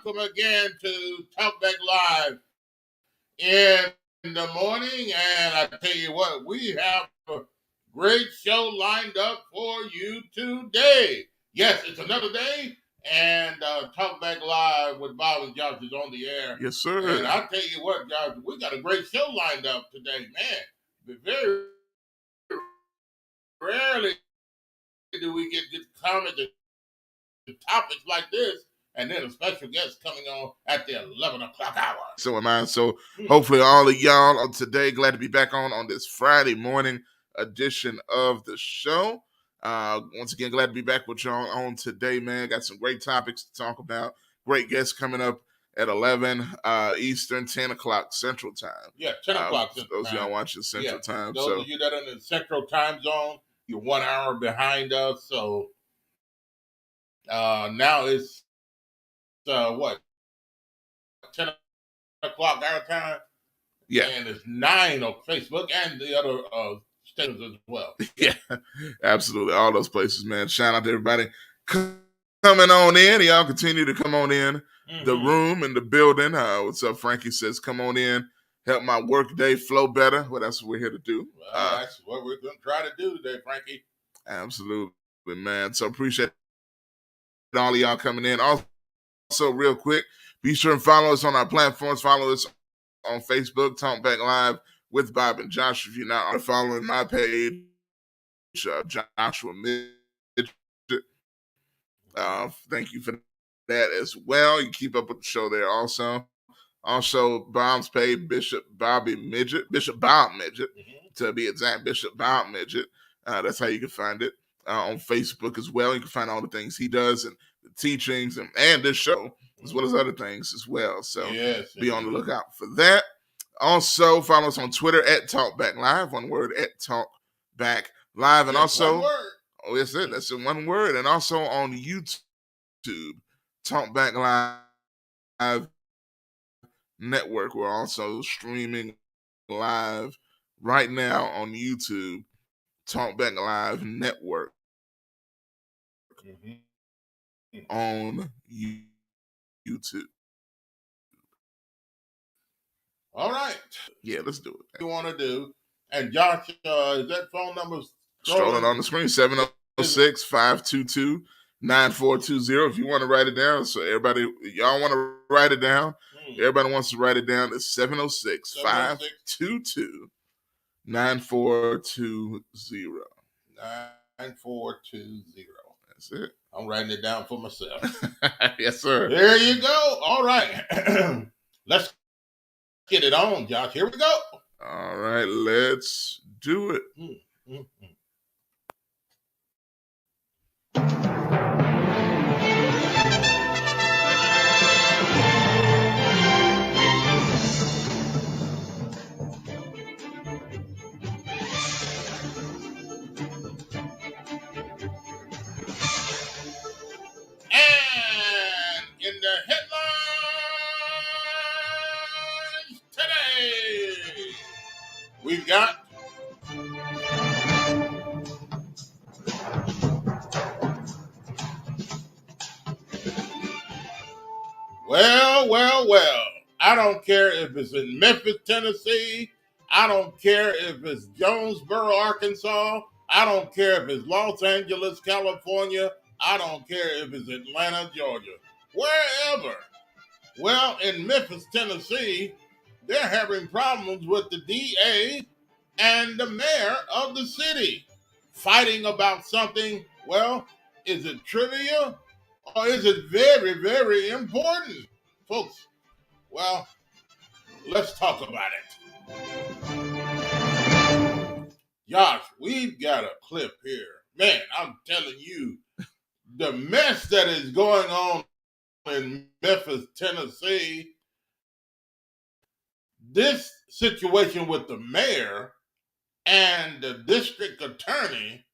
welcome again to TalkBack Live in the morning. And I tell you what, we have a great show lined up for you today. Yes, it's another day, and TalkBack Live with Bob and Josh is on the air. Yes, sir. And I tell you what, Josh, we got a great show lined up today, man. Very rarely do we get comments and topics like this, and then a special guest coming on at the 11 o'clock hour. So am I. So hopefully all of y'all on today, glad to be back on this Friday morning edition of the show. Once again, glad to be back with y'all on today, man. Got some great topics to talk about. Great guests coming up at 11 Eastern, 10 o'clock Central Time. Yeah, 10 o'clock Central those Time. Of y'all watching Central Time. Those of you that are in the Central Time Zone, you're 1 hour behind us. So now it's, 10 o'clock our time? Yeah. And it's 9 on Facebook and the other stations as well. Yeah, absolutely. All those places, man. Shout out to everybody coming on in. Y'all continue to come on in the room and the building. What's up, Frankie says, come on in. Help my work day flow better. Well, that's what we're here to do. Well, that's what we're going to try to do today, Frankie. Absolutely, man. So appreciate all of y'all coming in. Also, real quick, be sure and follow us on our platforms. Follow us on Facebook, TalkBack Live with Bob and Josh. If you're not following my page, Joshua Midget. Thank you for that as well. You keep up with the show there also. Also, Bob's page, Bishop Bob Midget, to be exact, Bishop Bob Midget. That's how you can find it on Facebook as well. You can find all the things he does and the teachings and this show, as well as other things as well. So be on the lookout for that. Also, follow us on Twitter at TalkBackLive, one word, at TalkBackLive. And also, that's it. That's in one word. And also on YouTube, TalkBack Live Network. We're also streaming live right now on YouTube, TalkBack Live Network on YouTube. All right. Yeah, let's do it. What you want to do? And Josh, is that phone number strolling on the screen? 706-522-9420. If you want to write it down, so everybody, y'all want to write it down. Everybody wants to write it down. It's 706-522-9420. 9420. That's it. I'm writing it down for myself. Yes, sir. There you go. All right. Let's get it on, Josh. Here we go. All right, let's do it. And in the headlines today, we've got well. I don't care if it's in Memphis, Tennessee. I don't care if it's Jonesboro, Arkansas. I don't care if it's Los Angeles, California. I don't care if it's Atlanta, Georgia. Wherever. Well, in Memphis, Tennessee, they're having problems with the DA and the mayor of the city fighting about something. Well, is it trivia or is it very, very important? Folks, well, let's talk about it. Josh, we've got a clip here. Man, I'm telling you, the mess that is going on in Memphis, Tennessee, this situation with the mayor and the district attorney,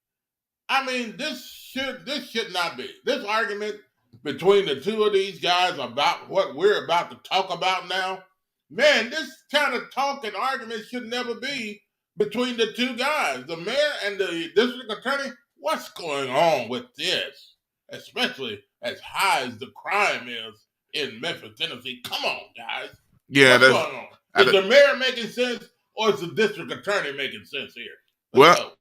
I mean, this should not be. This argument between the two of these guys about what we're about to talk about now, man, this kind of talk and argument should never be between the two guys, the mayor and the district attorney. What's going on with this? Especially as high as the crime is in Memphis, Tennessee. Come on, guys. Yeah, what's going on? Is the mayor making sense, or is the district attorney making sense here? Let's go.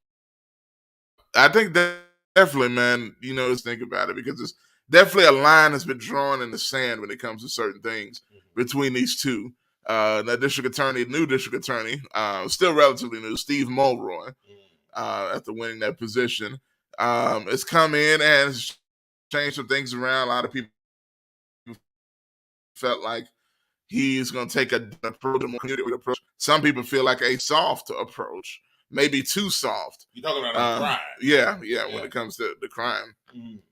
I think that definitely, man, just think about it, because it's definitely a line that's been drawn in the sand when it comes to certain things between these two. The new district attorney, still relatively new, Steve Mulroy, after winning that position, has come in and has changed some things around. A lot of people felt like he's going to take a more community approach. Some people feel like a soft approach, maybe too soft. You're talking about crime. Yeah, when it comes to the crime.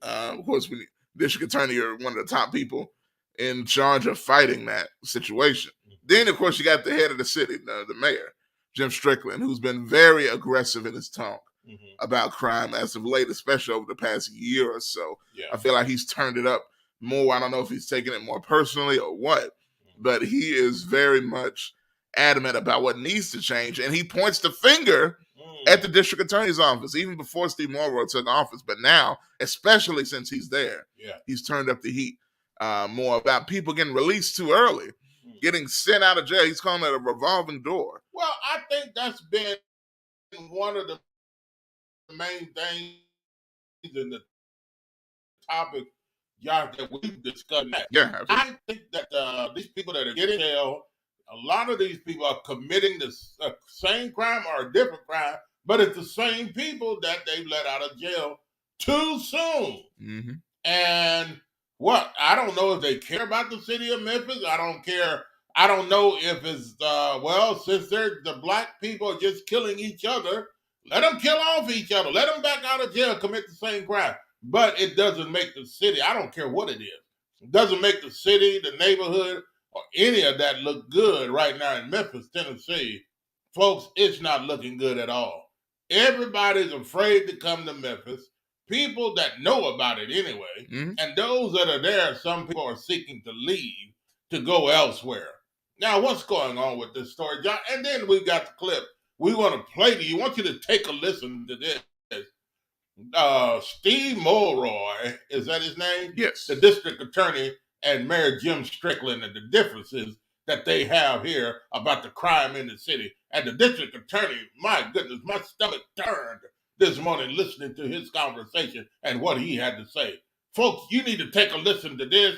Of course, district attorney are one of the top people in charge of fighting that situation. Then, of course, you got the head of the city, the mayor, Jim Strickland, who's been very aggressive in his talk about crime as of late, especially over the past year or so. Yeah. I feel like he's turned it up more. I don't know if he's taking it more personally or what, but he is very much adamant about what needs to change. And he points the finger at the district attorney's office, even before Steve Mulroy took office. But now, especially since he's there, he's turned up the heat more about people getting released too early, getting sent out of jail. He's calling it a revolving door. Well, I think that's been one of the main things in the topic, Josh, that we've discussed. Yeah, absolutely. I think that these people that are getting jail, a lot of these people are committing the same crime or a different crime, but it's the same people that they've let out of jail too soon. Mm-hmm. And I don't know if they care about the city of Memphis. I don't care. I don't know if it's, since the black people are just killing each other, let them kill off each other. Let them back out of jail, commit the same crime. But it doesn't make the city, I don't care what it is. It doesn't make the city, the neighborhood, or any of that look good right now in Memphis, Tennessee. Folks, it's not looking good at all. Everybody's afraid to come to Memphis. People that know about it anyway, and those that are there, some people are seeking to leave to go elsewhere. Now, what's going on with this story, John? And then we got the clip. We want to play to you. I want you to take a listen to this. Steve Mulroy, is that his name? Yes. The district attorney and Mayor Jim Strickland, and the differences that they have here about the crime in the city. And the district attorney, my goodness, my stomach turned this morning listening to his conversation and what he had to say. Folks, you need to take a listen to this.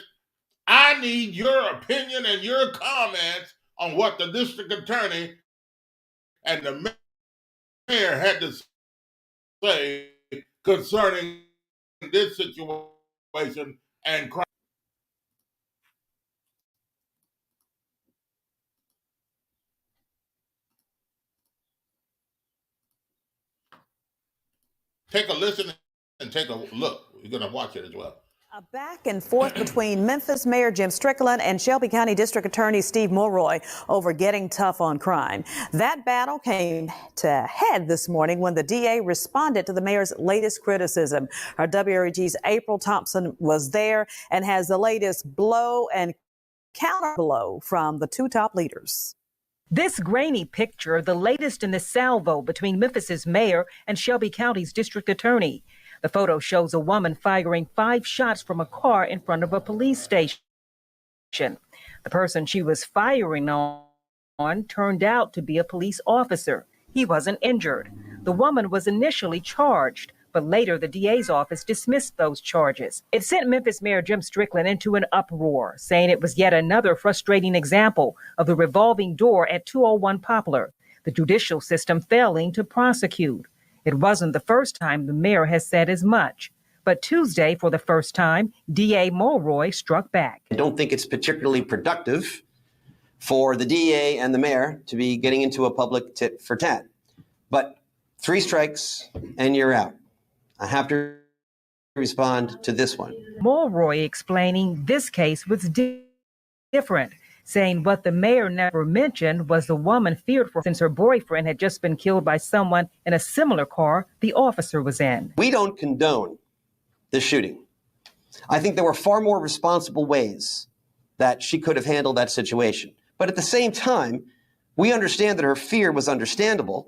I need your opinion and your comments on what the district attorney and the mayor had to say concerning this situation and crime. Take a listen and take a look. You're going to watch it as well. A back and forth between Memphis Mayor Jim Strickland and Shelby County District Attorney Steve Mulroy over getting tough on crime. That battle came to a head this morning when the DA responded to the mayor's latest criticism. Our WREG's April Thompson was there and has the latest blow and counter blow from the two top leaders. This grainy picture, the latest in the salvo between Memphis's mayor and Shelby County's district attorney. The photo shows a woman firing 5 shots from a car in front of a police station. The person she was firing on turned out to be a police officer. He wasn't injured. The woman was initially charged, but later the DA's office dismissed those charges. It sent Memphis Mayor Jim Strickland into an uproar, saying it was yet another frustrating example of the revolving door at 201 Poplar, the judicial system failing to prosecute. It wasn't the first time the mayor has said as much. But Tuesday, for the first time, DA Mulroy struck back. I don't think it's particularly productive for the DA and the mayor to be getting into a public tit for tat. But 3 strikes and you're out. I have to respond to this one. Mulroy explaining this case was different, saying what the mayor never mentioned was the woman feared for since her boyfriend had just been killed by someone in a similar car the officer was in. We don't condone the shooting. I think there were far more responsible ways that she could have handled that situation. But at the same time, we understand that her fear was understandable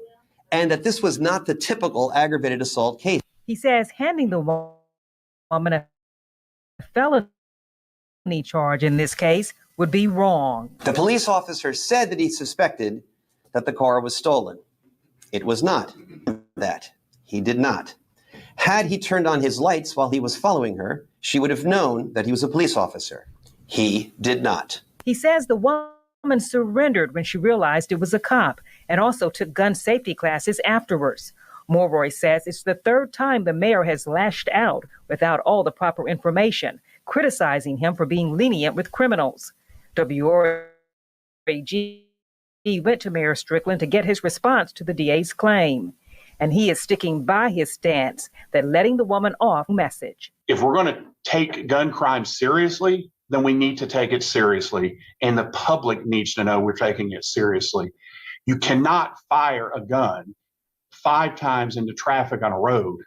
and that this was not the typical aggravated assault case. He says handing the woman a felony Any charge in this case would be wrong. The police officer said that he suspected that the car was stolen. It was not that. He did not. Had he turned on his lights while he was following her, she would have known that he was a police officer. He did not. He says the woman surrendered when she realized it was a cop and also took gun safety classes afterwards. Mulroy says it's the third time the mayor has lashed out without all the proper information, criticizing him for being lenient with criminals. WRAG went to Mayor Strickland to get his response to the DA's claim. And he is sticking by his stance that letting the woman off message. If we're going to take gun crime seriously, then we need to take it seriously. And the public needs to know we're taking it seriously. You cannot fire a gun 5 times into traffic on a road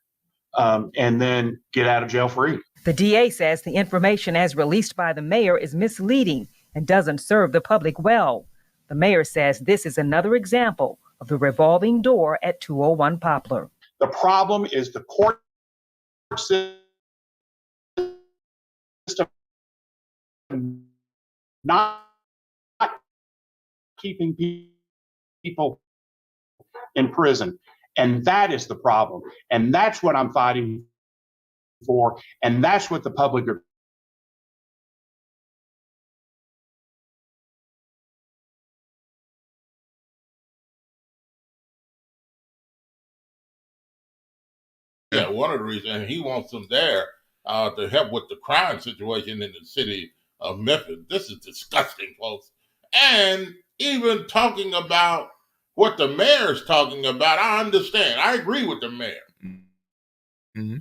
and then get out of jail free. The DA says the information as released by the mayor is misleading and doesn't serve the public well. The mayor says this is another example of the revolving door at 201 Poplar. The problem is the court system not keeping people in prison. And that is the problem. And that's what I'm fighting for. And that's what the public are. Yeah, one of the reasons he wants them there to help with the crime situation in the city of Memphis. This is disgusting, folks. And even talking about what the mayor is talking about, I understand. I agree with the mayor. Mm-hmm.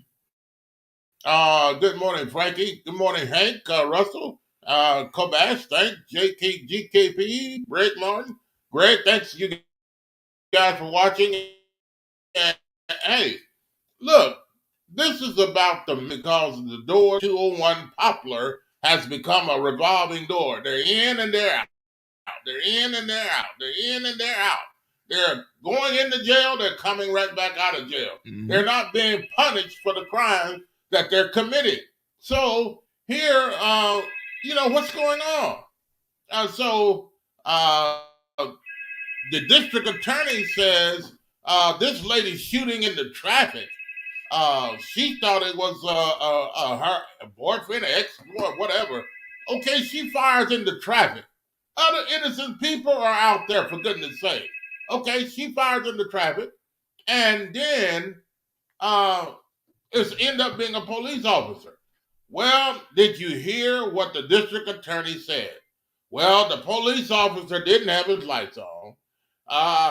Good morning, Frankie. Good morning, Hank, Russell, Kobash, thanks, GKP, Greg Martin. Greg, thanks you guys for watching. And, hey, look, this is about because the door 201 Poplar has become a revolving door. They're in and they're out. They're in and they're out. They're in and they're out. They're going into jail. They're coming right back out of jail. Mm-hmm. They're not being punished for the crimes that they're committing. So here, what's going on? The district attorney says this lady shooting in the traffic. She thought it was her boyfriend, ex, whatever. Okay, she fires into traffic. Other innocent people are out there, for goodness sake. Okay, she fires into traffic, and then it's end up being a police officer. Well, did you hear what the district attorney said? Well, the police officer didn't have his lights on.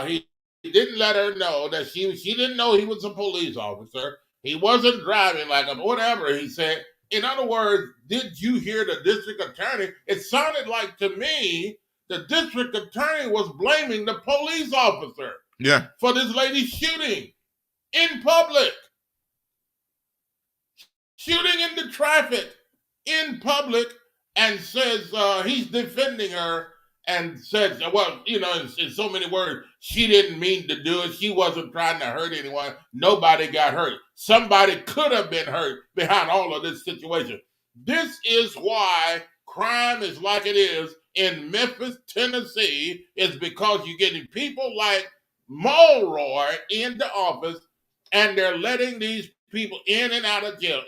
He didn't let her know that she didn't know he was a police officer. He wasn't driving like him, whatever he said. In other words, did you hear the district attorney? It sounded like to me the district attorney was blaming the police officer for this lady shooting in public. Shooting into traffic in public, and says he's defending her and says, well, in so many words, she didn't mean to do it. She wasn't trying to hurt anyone. Nobody got hurt. Somebody could have been hurt behind all of this situation. This is why crime is like it is in Memphis, Tennessee, is because you're getting people like Mulroy into office, and they're letting these people in and out of jail,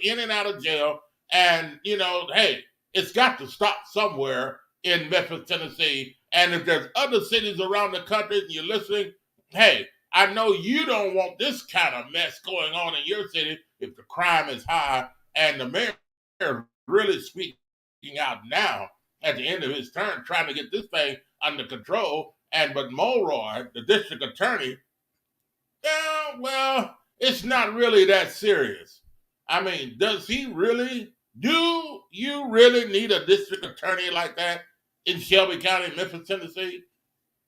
and, hey, it's got to stop somewhere in Memphis, Tennessee. And if there's other cities around the country and you're listening, hey, I know you don't want this kind of mess going on in your city if the crime is high. And the mayor is really speaking out now at the end of his term, trying to get this thing under control. But Mulroy, the district attorney, well, it's not really that serious. I mean, do you really need a district attorney like that in Shelby County, Memphis, Tennessee?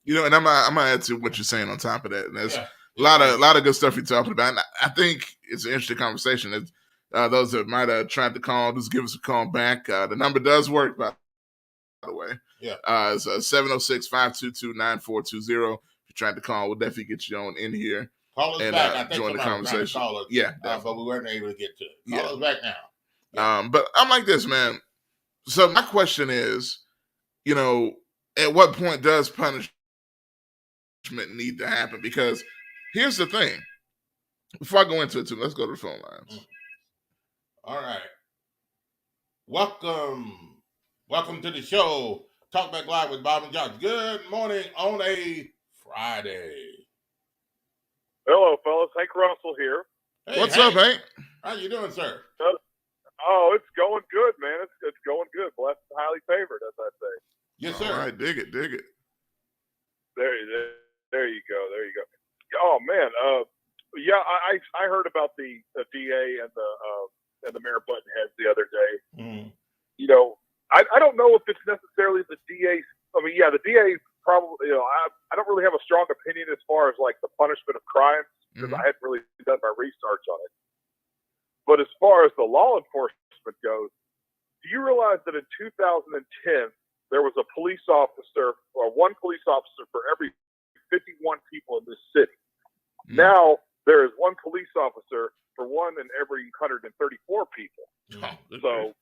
And I'm gonna add to what you're saying on top of that. And there's a lot of good stuff you're talking about. And I think it's an interesting conversation. It's, those that might have tried to call, just give us a call back. The number does work, by the way. Yeah. It's 706-522-9420. If you're trying to call, we'll definitely get you on in here. Call us and back. I think join the conversation. Call us, but we weren't able to get to it. Call us back now. Yeah. But I'm like this, man. So my question is, at what point does punishment need to happen? Because here's the thing. Before I go into it too, let's go to the phone lines. All right. Welcome to the show. Talk Back Live with Bob and Josh. Good morning on a Friday. Hello, fellas. Hank Russell here. Hey, what's up, Hank? How you doing, sir? Oh, it's going good, man. It's going good. Blessed and highly favored, as I say. Yes, sir. All right, dig it. There you go. Oh man, yeah, I heard about the DA and the Mayor Buttonhead the other day. Mm. I don't know if it's necessarily the DA's. I mean, yeah, the DA's probably. I don't really have a strong opinion as far as like the punishment of crimes because I hadn't really done my research on it. But as far as the law enforcement goes, do you realize that in 2010 there was a police officer or one police officer for every 51 people in this city? Now there is one police officer for one in every 134 people. Oh, so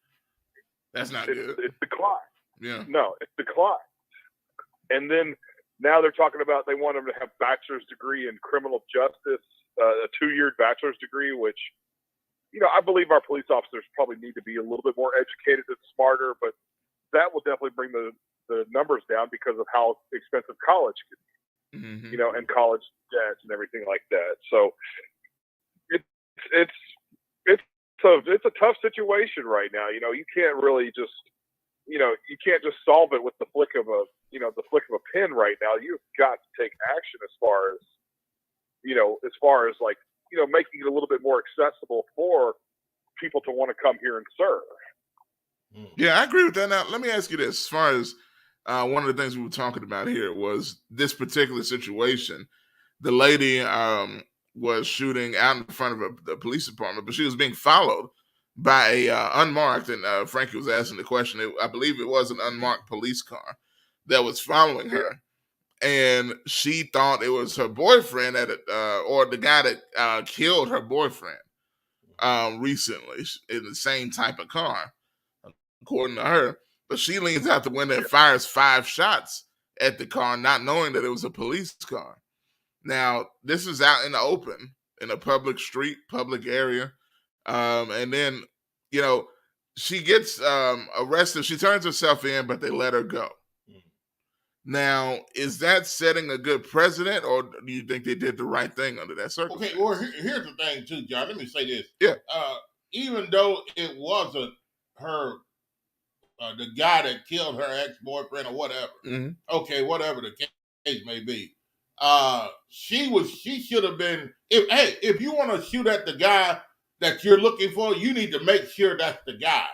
that's not good. It's declined. Yeah. No, it's declined. And then now they're talking about they want them to have bachelor's degree in criminal justice, a 2-year bachelor's degree, which, I believe our police officers probably need to be a little bit more educated and smarter, but that will definitely bring the numbers down because of how expensive college can be, and college debt and everything like that. So it's a tough situation right now. You can't really just, you can't just solve it with the flick of a pen right now. You've got to take action as far as like, making it a little bit more accessible for people to want to come here and serve. Yeah, I agree with that. Now, let me ask you this. As far as one of the things we were talking about here was this particular situation. The lady was shooting out in front of the police department, but she was being followed by a unmarked, and Frankie was asking the question, I believe it was an unmarked police car that was following her. And she thought it was her boyfriend or the guy that killed her boyfriend recently in the same type of car, according to her. But she leans out the window and fires 5 shots at the car, not knowing that it was a police car. Now, this is out in the open, in a public street, public area. And then, she gets arrested. She turns herself in, but they let her go. Now, is that setting a good precedent, or do you think they did the right thing under that circumstance? Okay, well, here's the thing, too, John. Let me say this. Yeah. Even though it wasn't her, the guy that killed her ex-boyfriend or whatever, okay, whatever the case may be, she should have been, if you want to shoot at the guy that you're looking for, you need to make sure that's the guy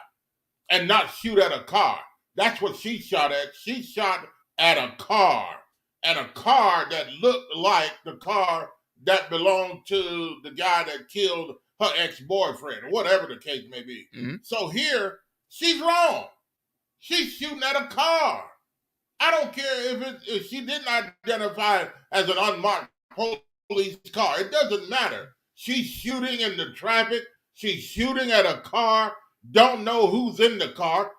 and not shoot at a car. That's what she shot at. She shot at a car that looked like the car that belonged to the guy that killed her ex-boyfriend, or whatever the case may be. So here, she's wrong. She's shooting at a car. I don't care if she didn't identify it as an unmarked police car. It doesn't matter. She's shooting in the traffic. She's shooting at a car. Don't know who's in the car.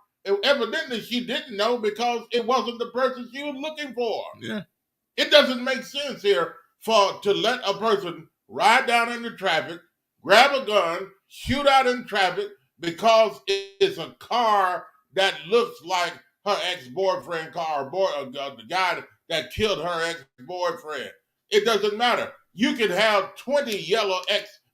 Evidently, she didn't know because it wasn't the person she was looking for. Yeah. It doesn't make sense here to let a person ride down into traffic, grab a gun, shoot out in traffic because it's a car that looks like her ex-boyfriend car, the guy that killed her ex-boyfriend. It doesn't matter. You can have 20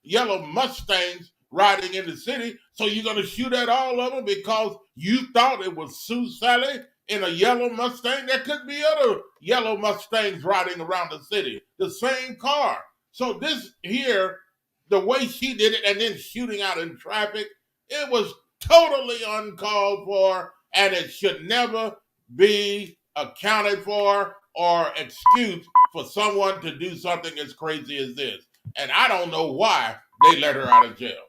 yellow Mustangs riding in the city, so you're going to shoot at all of them because you thought it was Sue Sally in a yellow Mustang. There could be other yellow Mustangs riding around the city, the same car. So this here, the way she did it and then shooting out in traffic, it was totally uncalled for, and it should never be accounted for or excused for someone to do something as crazy as this. And I don't know why they let her out of jail.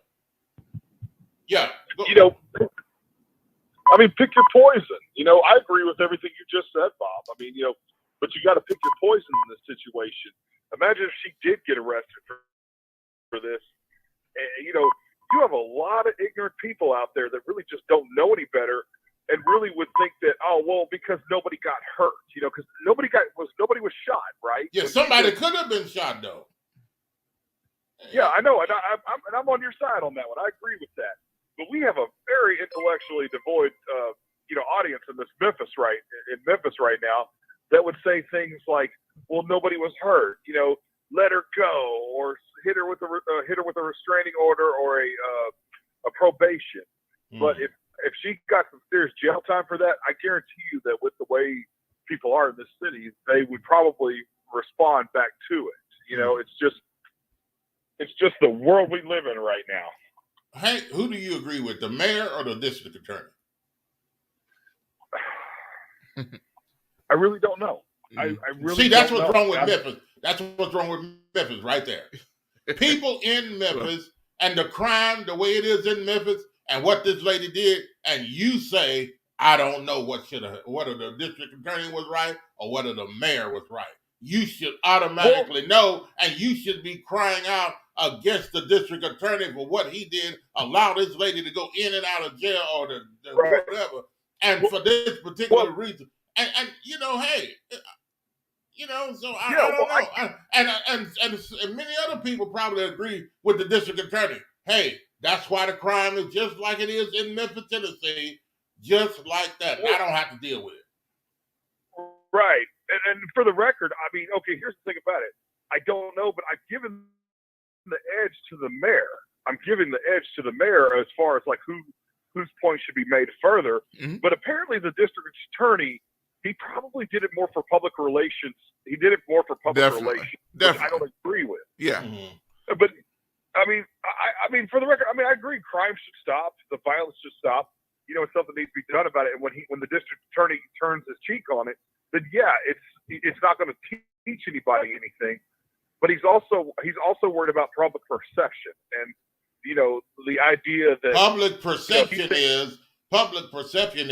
Yeah. I mean, pick your poison. I agree with everything you just said, Bob. I mean, but you got to pick your poison in this situation. Imagine if she did get arrested for this. And, you have a lot of ignorant people out there that really just don't know any better and really would think that, oh, well, because nobody got hurt, because nobody was shot, right? Yeah, somebody could have been shot though. Yeah, I know, and I'm on your side on that one. I agree with that. But we have a very intellectually devoid, audience in Memphis right now that would say things like, "Well, nobody was hurt. Let her go, or hit her with a restraining order or a probation." But if she got some serious jail time for that, I guarantee you that with the way people are in this city, they would probably respond back to it. It's just the world we live in right now. Hank, who do you agree with, the mayor or the district attorney? I really don't know. I really see. That's don't what's know. wrong with Memphis. That's what's wrong with Memphis, right there. People in Memphis and the crime, the way it is in Memphis, and what this lady did, and you say, I don't know whether the district attorney was right or whether the mayor was right. You should automatically know, and you should be crying out against the district attorney for what he did, allow this lady to go in and out of jail or whatever, and for this particular reason. And hey, so I don't know. And many other people probably agree with the district attorney. Hey, that's why the crime is just like it is in Memphis, Tennessee, just like that. And I don't have to deal with it. Right. And for the record, okay, here's the thing about it. I don't know, but I've given the edge to the mayor. I'm giving the edge to the mayor as far as like whose point should be made further. Mm-hmm. But apparently the district attorney, he probably did it more for public relations. He did it more for public relations, which I don't agree with. Yeah. Mm-hmm. But I for the record, I agree. Crime should stop. The violence should stop. Something needs to be done about it. And when the district attorney turns his cheek on it, then yeah, it's not going to teach anybody anything. But he's also worried about public perception, and the idea that public perception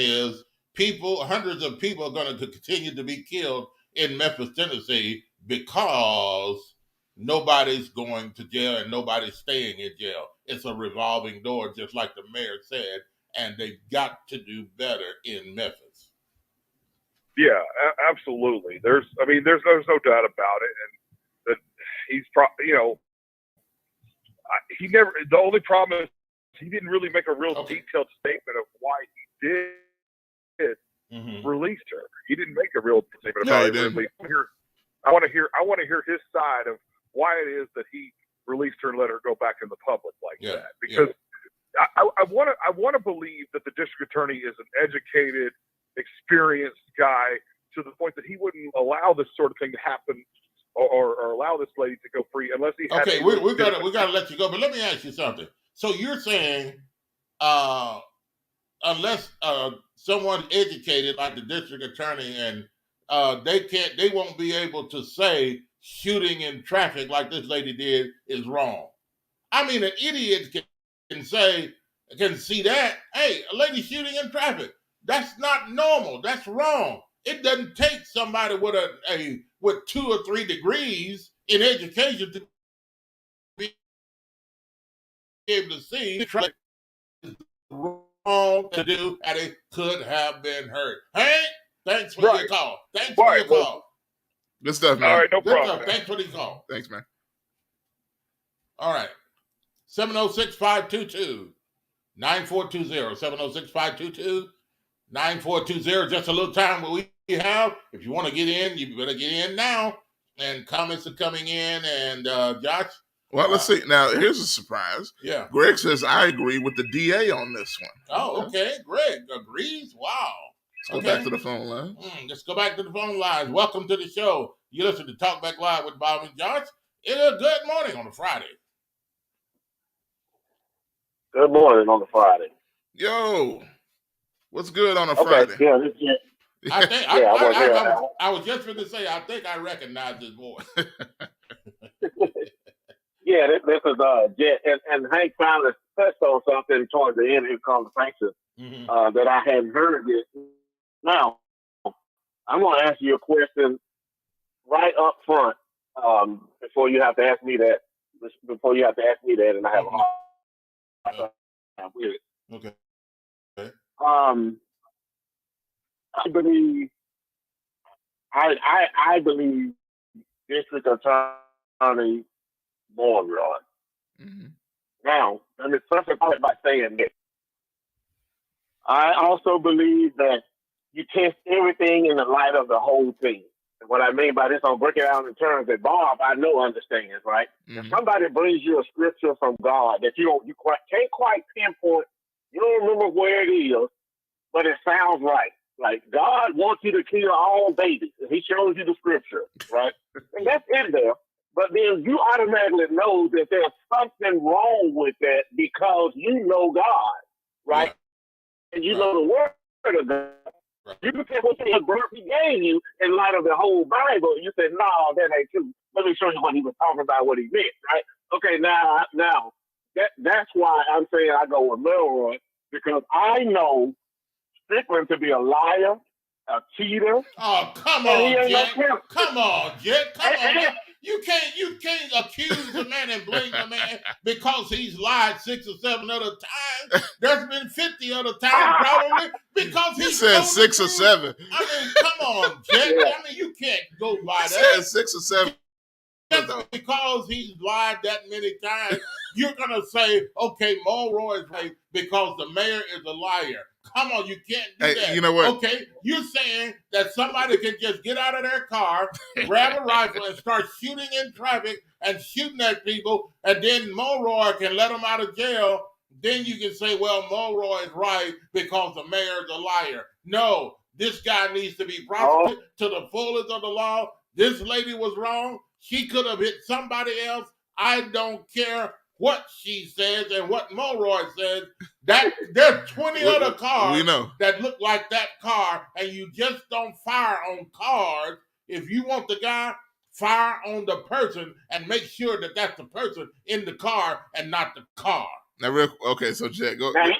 is people, hundreds of people are going to continue to be killed in Memphis, Tennessee, because nobody's going to jail and nobody's staying in jail. It's a revolving door, just like the mayor said, and they've got to do better in Memphis. Yeah, absolutely. There's no doubt about it, and that he's he never. The only problem is he didn't really make a real detailed statement of why he did release her. He didn't make a real statement about it. I want to hear his side of why it is that he released her and let her go back in the public like that. Because I want to believe that the district attorney is an educated, experienced guy to the point that he wouldn't allow this sort of thing to happen or allow this lady to go free unless he had we gotta let you go, but let me ask you something. So you're saying unless someone educated like the district attorney and they won't be able to say shooting in traffic like this lady did is wrong. An idiot can see that, hey, a lady shooting in traffic, that's not normal. That's wrong. It doesn't take somebody with 2 or 3 degrees in education to be able to see wrong to do, and it could have been hurt. Hey, thanks for your call. Thanks for your call. Good stuff, man. All right, no problem. Thanks for the call. Thanks, man. All right. 706-522-9420. 706-522-9420. Just a little time what we have. If you want to get in, you better get in now. And comments are coming in. And Josh? Well, let's see. Now, here's a surprise. Yeah. Greg says, I agree with the DA on this one. Oh, okay. Greg agrees. Wow. Let's go back to the phone line. Let's go back to the phone lines. Welcome to the show. You listen to Talk Back Live with Bob and Josh. It's a good morning on a Friday. Good morning on a Friday. Yo, what's good on a Friday? Yeah, this is I was just going to say, I think I recognize his voice. Yeah, this is Jet, and Hank finally touched on something towards the end of his conversation that I hadn't heard yet. Now, I'm going to ask you a question right up front before you have to ask me that. And I have a hard time with it. Okay. I believe I believe District Attorney Monroe. Mm-hmm. Now, let me first start by saying this. I also believe that you test everything in the light of the whole thing. And what I mean by this, I'll break it out in terms that Bob, I know understands, right? Mm-hmm. If somebody brings you a scripture from God that you can't quite pinpoint, you don't remember where it is, but it sounds right. Like God wants you to kill all babies. And he shows you the scripture, right? And that's in there. But then you automatically know that there's something wrong with that because you know God, right? Yeah. And you know the word of God. Right. You can take what the birth he gave you in light of the whole Bible. You said, no, that ain't true. Let me show you what he was talking about, what he meant, right? Okay, now that's why I'm saying I go with Milroy, because I know Strickland to be a liar, a cheater. Oh, come and he on, ain't no Jet. pimp. Come on, Jet. Come on, man. And- You can't accuse the man and blame the man because he's lied 6 or 7 other times. There's been 50 other times probably because He he said 6 or 7. I mean, come on, Jet. Yeah. I mean, you can't go by He that. said 6 or 7. Just because he's lied that many times, you're gonna say, okay, Mulroy is right because the mayor is a liar. Come on, you can't do Hey, that. you know what? Okay, you're saying that somebody can just get out of their car, grab a rifle, and start shooting in traffic and shooting at people, and then Mulroy can let them out of jail. Then you can say, well, Mulroy is right because the mayor is a liar. No, this guy needs to be prosecuted to the fullest of the law. This lady was wrong. She could have hit somebody else. I don't care what she says and what Mulroy says. That there's 20 other cars that look like that car, and you just don't fire on cars. If you want the guy, fire on the person and make sure that that's the person in the car and not the car. Now, okay, so Jack, go. Can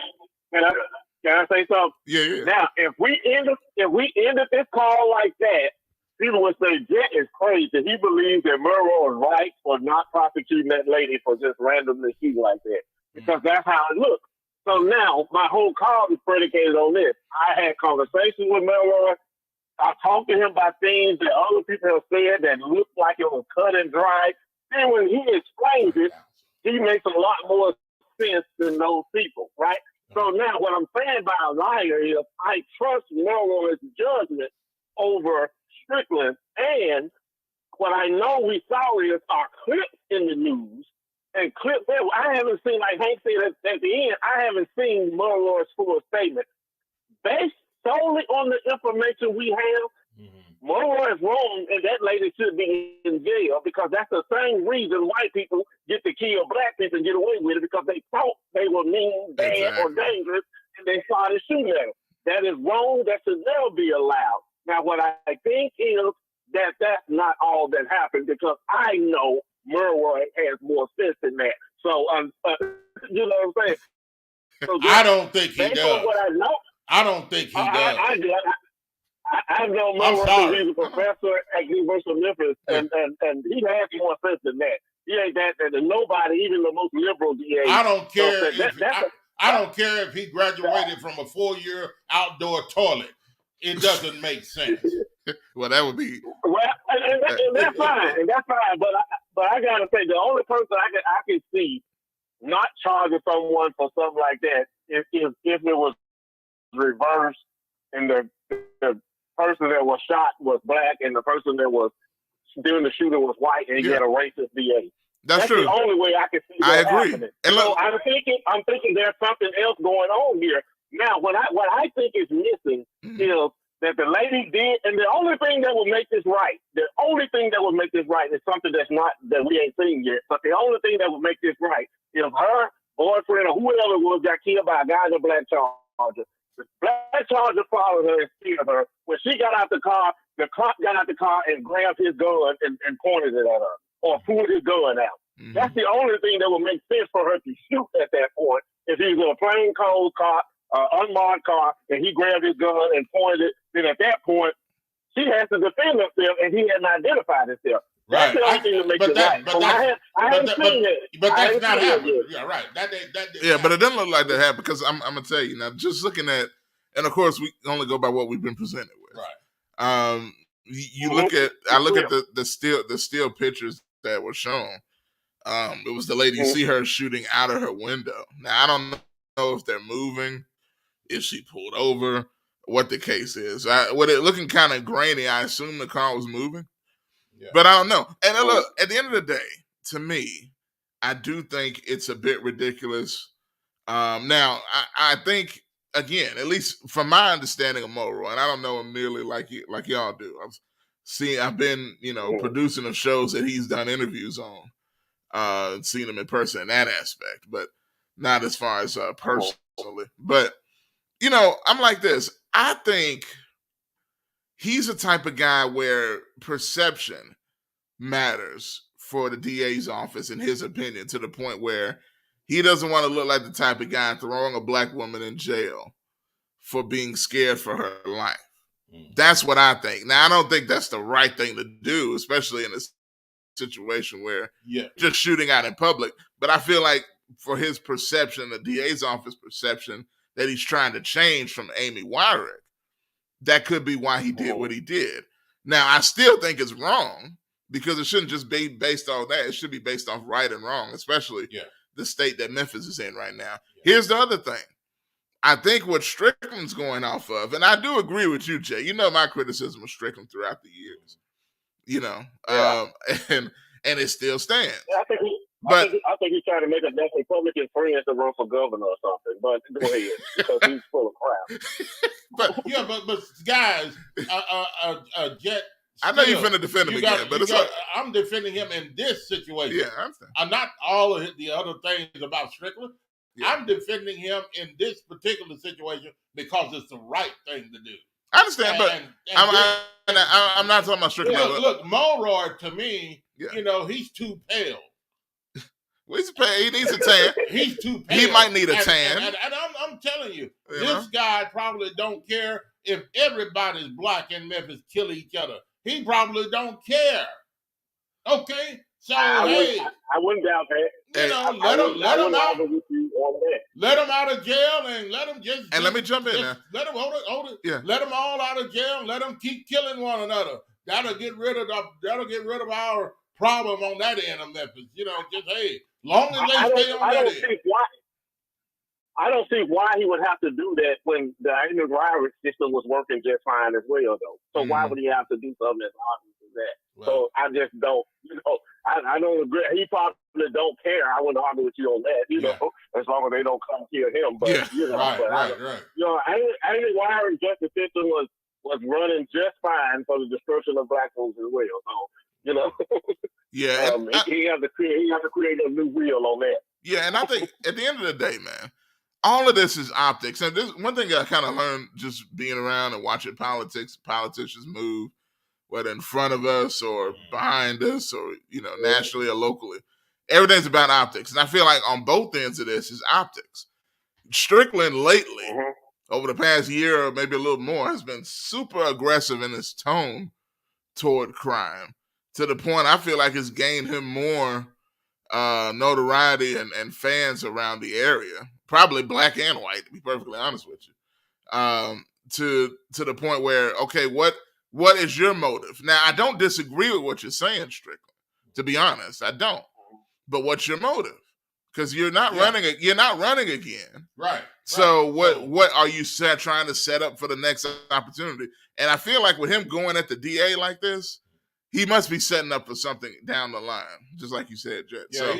I say something? Yeah. Now, if we ended this call like that, people would say Jet is crazy. He believes that Murrow is right for not prosecuting that lady for just randomly shooting like that, because that's how it looks. So now my whole call is predicated on this. I had conversations with Murrow. I talked to him about things that other people have said that looked like it was cut and dry. And when he explains it, he makes a lot more sense than those people, right? So now what I'm saying by a liar is I trust Murrow's judgment over Strickland, and what I know we saw is our clips in the news and clips that I haven't seen, like Hank said at the end, I haven't seen Murrow's full statement. Based solely on the information we have, Murrow is wrong, and that lady should be in jail, because that's the same reason white people get to kill black people and get away with it, because they thought they were mean, bad, or dangerous, and they started shooting at them. That is wrong. That should never be allowed. Now, what I think is that that's not all that happened, because I know Murrow has more sense than that. So, you know what I'm saying? So I don't think he does. What I know, I don't think he does. I know Murrow, he's a professor at University of Memphis, and he has more sense than that. He ain't that nobody, even the most liberal DA. I don't care I don't care if he graduated from a 4-year outdoor toilet. It doesn't make sense. Well, that would be. Well, and that's fine, But I gotta say, the only person I can see not charging someone for something like that if it was reversed and the person that was shot was black and the person that was doing the shooting was white, and you had a racist DA. That's true. The only way I can see that I agree. happening. And so I'm thinking there's something else going on here. Now, what I think is missing is that the lady did, and the only thing that will make this right, is something that we ain't seen yet. But the only thing that will make this right is her boyfriend or whoever it was got killed by a guy in a black Charger. The black Charger followed her and killed her. When she got out the car, the cop got out the car and grabbed his gun and pointed it at her, or pulled his gun out. That's the only thing that would make sense for her to shoot at that point. If he was in a plain cold car, unmarked car, and he grabbed his gun and pointed it, then at that point, she has to defend herself, and he hadn't identified himself. That's the only thing that makes it right. I haven't seen it. But that's not happening. Yeah, right. But it doesn't look like that happened, because I'm gonna tell you now. Just looking at And of course, we only go by what we've been presented with. Right. You look at the still pictures that were shown. It was the lady, you see her shooting out of her window. Now, I don't know if they're moving, if she pulled over, what the case is. With it looking kind of grainy, I assume the car was moving. Yeah. But I don't know. And look, at the end of the day, to me, I do think it's a bit ridiculous. Now, I think, again, at least from my understanding of Mulroy, and I don't know him nearly like y'all do. I've been, producing of shows that he's done interviews on, seen him in person in that aspect, but not as far as personally. But, I'm like this. I think he's the type of guy where perception matters for the DA's office, in his opinion, to the point where he doesn't want to look like the type of guy throwing a black woman in jail for being scared for her life. That's what I think. Now, I don't think that's the right thing to do, especially in a situation where just shooting out in public. But I feel like for his perception, the DA's office perception, that he's trying to change from Amy Wyrick, that could be why he did what he did. Now, I still think it's wrong, because it shouldn't just be based off that. It should be based off right and wrong, especially the state that Memphis is in right now. Here's the other thing. I think what Strickland's going off of, and I do agree with you, Jay. You know my criticism of Strickland throughout the years. And it still stands. Yeah, I think he's trying to make a Republican friends to run for governor or something. But go ahead, because he's full of crap. but guys, Jet. I know you're finna defend him again, but I'm defending him in this situation. Yeah, I understand. I'm not all of the other things about Strickland. Yeah. I'm defending him in this particular situation because it's the right thing to do. I understand, but I'm not talking about Strickland. Look, Mulroy, to me, he's too pale. Well, he's pale. He needs a tan. He's too pale. He might need a tan. And I'm telling you, this guy probably don't care if everybody's black in Memphis kill each other. He probably don't care. Okay? So, I wouldn't doubt that. Let him out. Let him out of jail and let him just. And let me jump in now. Let him hold it. Yeah. Let them all out of jail. Let them keep killing one another. That'll get rid of our problem on that end of Memphis. Long as they stay on that end. I don't see why he would have to do that when the Amy Wyrick system was working just fine as well, though. So why would he have to do something as obvious as that? Well, so I just don't, I don't agree. He probably don't care. I wouldn't argue with you on that, as long as they don't come kill him. But, right. Amy Wyrick justice system was running just fine for the destruction of black folks as well. So, he has to create a new wheel on that. Yeah, and I think at the end of the day, man, all of this is optics. And this one thing I kind of learned just being around and watching politicians move, whether in front of us or behind us or, nationally or locally. Everything's about optics. And I feel like on both ends of this is optics. Strickland lately, over the past year or maybe a little more, has been super aggressive in his tone toward crime, to the point I feel like it's gained him more notoriety and fans around the area, probably black and white, to be perfectly honest with you, to the point where, okay, what is your motive? Now, I don't disagree with what you're saying, Strickland, to be honest. I don't. But what's your motive? Because you're not running. You're not running again. Right. So what are you trying to set up for the next opportunity? And I feel like with him going at the DA like this, he must be setting up for something down the line, just like you said, Jet. Yeah,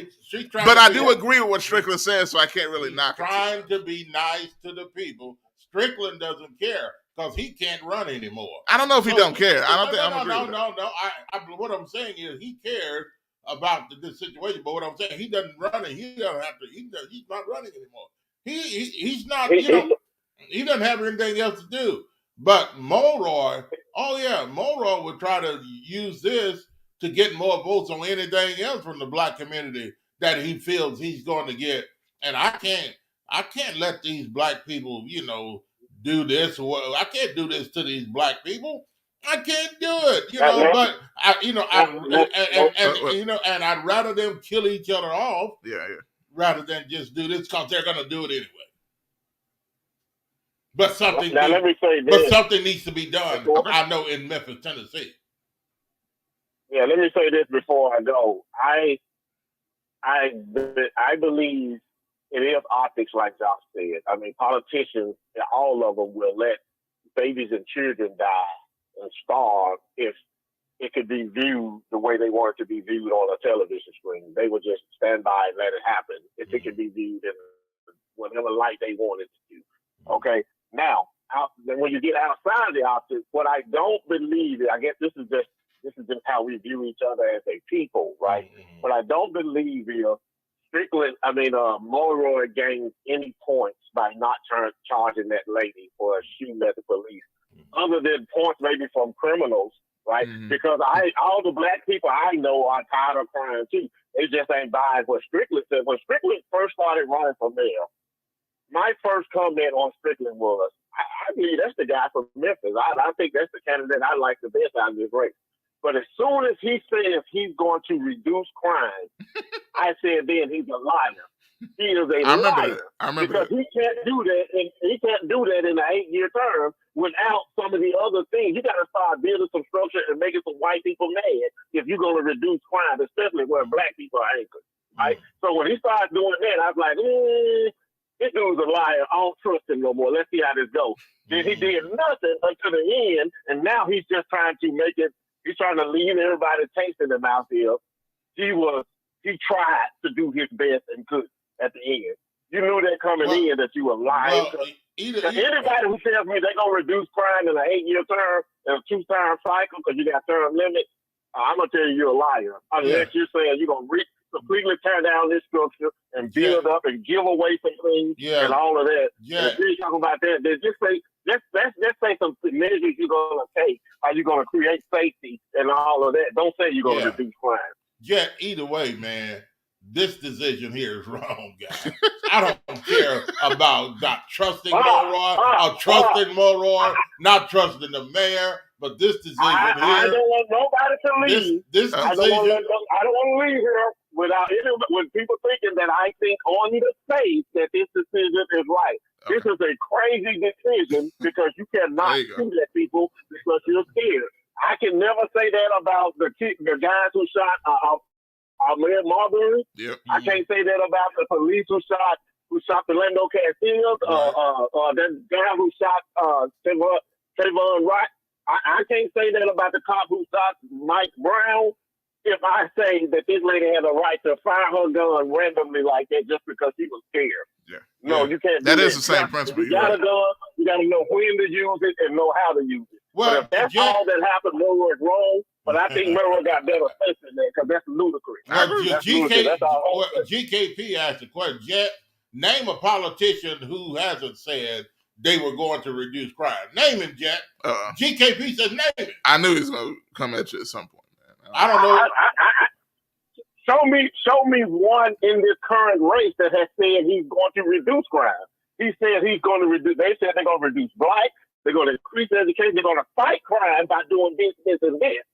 but I do agree with what Strickland says, so I can't really knock it. Trying to be nice to the people. Strickland doesn't care because he can't run anymore. I don't know if he don't care. I don't think I'm agree. No. What I'm saying is he cares about this situation, but what I'm saying, he doesn't run it. He doesn't have to. He's not running anymore. He's not. He doesn't have anything else to do. But Mulroy, Mulroy would try to use this to get more votes on anything else from the black community that he feels he's going to get. And I can't let these black people, do this. I can't do this to these black people. I can't do it, But and I'd rather them kill each other off, rather than just do this because they're going to do it anyway. But something Now, let me say but this. something needs to be done. I know in Memphis, Tennessee. Yeah, let me say this before I go. I believe it is optics, like Josh said. I mean, politicians, all of them will let babies and children die and starve if it could be viewed the way they want it to be viewed on a television screen. They would just stand by and let it happen if it could be viewed in whatever light they want it to do. Okay? Now, when you get outside the optics, what I don't believe, I guess this is just how we view each other as a people, right? What I don't believe is Mulroy gained any points by not charging that lady for shooting at the police, other than points maybe from criminals, right? Because all the black people I know are tired of crime too. They just ain't buying what Strickland said. When Strickland first started running for mayor, my first comment on Strickland was, I believe that's the guy from Memphis. I think that's the candidate I like the best out of this race. But as soon as he says he's going to reduce crime, I said then he's a liar. He is a liar. Because he can't do that. And he can't do that in an 8-year term without some of the other things. You got to start building some structure and making some white people mad if you're going to reduce crime, especially where black people are anchored. Right? So when he started doing that, I was like, this dude's a liar. I don't trust him no more. Let's see how this goes. Then he did nothing until the end, and now he's just trying to make it. He's trying to leave everybody tasting the mouth here. He tried to do his best and could at the end. You knew that coming in that you were lying. Anybody who tells me they're going to reduce crime in an 8-year term and a 2-term cycle because you got term limit, I'm going to tell you you're a liar. Unless you're saying you're going to completely tear down this structure and build up and give away some things and all of that. And if you're talking about that, then just say some measures you're going to take. How you're going to create safety and all of that. Don't say you're going to reduce crime. Yeah, either way, man, this decision here is wrong, guys. I don't care about not trusting Mulroy or trusting Mulroy, not trusting the mayor, but this decision I don't want nobody to leave. This I don't want to leave here with people thinking that I think on the face that this decision is right. Okay. This is a crazy decision because you cannot shoot at people because you're scared. I can never say that about the guys who shot Ahmaud Marbury. Yep. I can't say that about the police who shot Philando Castile. That guy who shot Trayvon Wright. I can't say that about the cop who shot Mike Brown. If I say that this lady had a right to fire her gun randomly like that just because she was scared. Yeah. No, you can't do that. That is the same principle. You got a gun, you got to know when to use it and know how to use it. Well, but if that's all that happened, Mulroy is wrong. But I think Mulroy got better sense than that because that's ludicrous. GKP asked the question, Jet, name a politician who hasn't said they were going to reduce crime. Name him, Jet. GKP said name it. I knew he was going to come at you at some point. I don't know. Show me one in this current race that has said he's going to reduce crime. He said he's going to reduce. They said they're going to reduce blacks. They're going to increase education. They're going to fight crime by doing this, and this.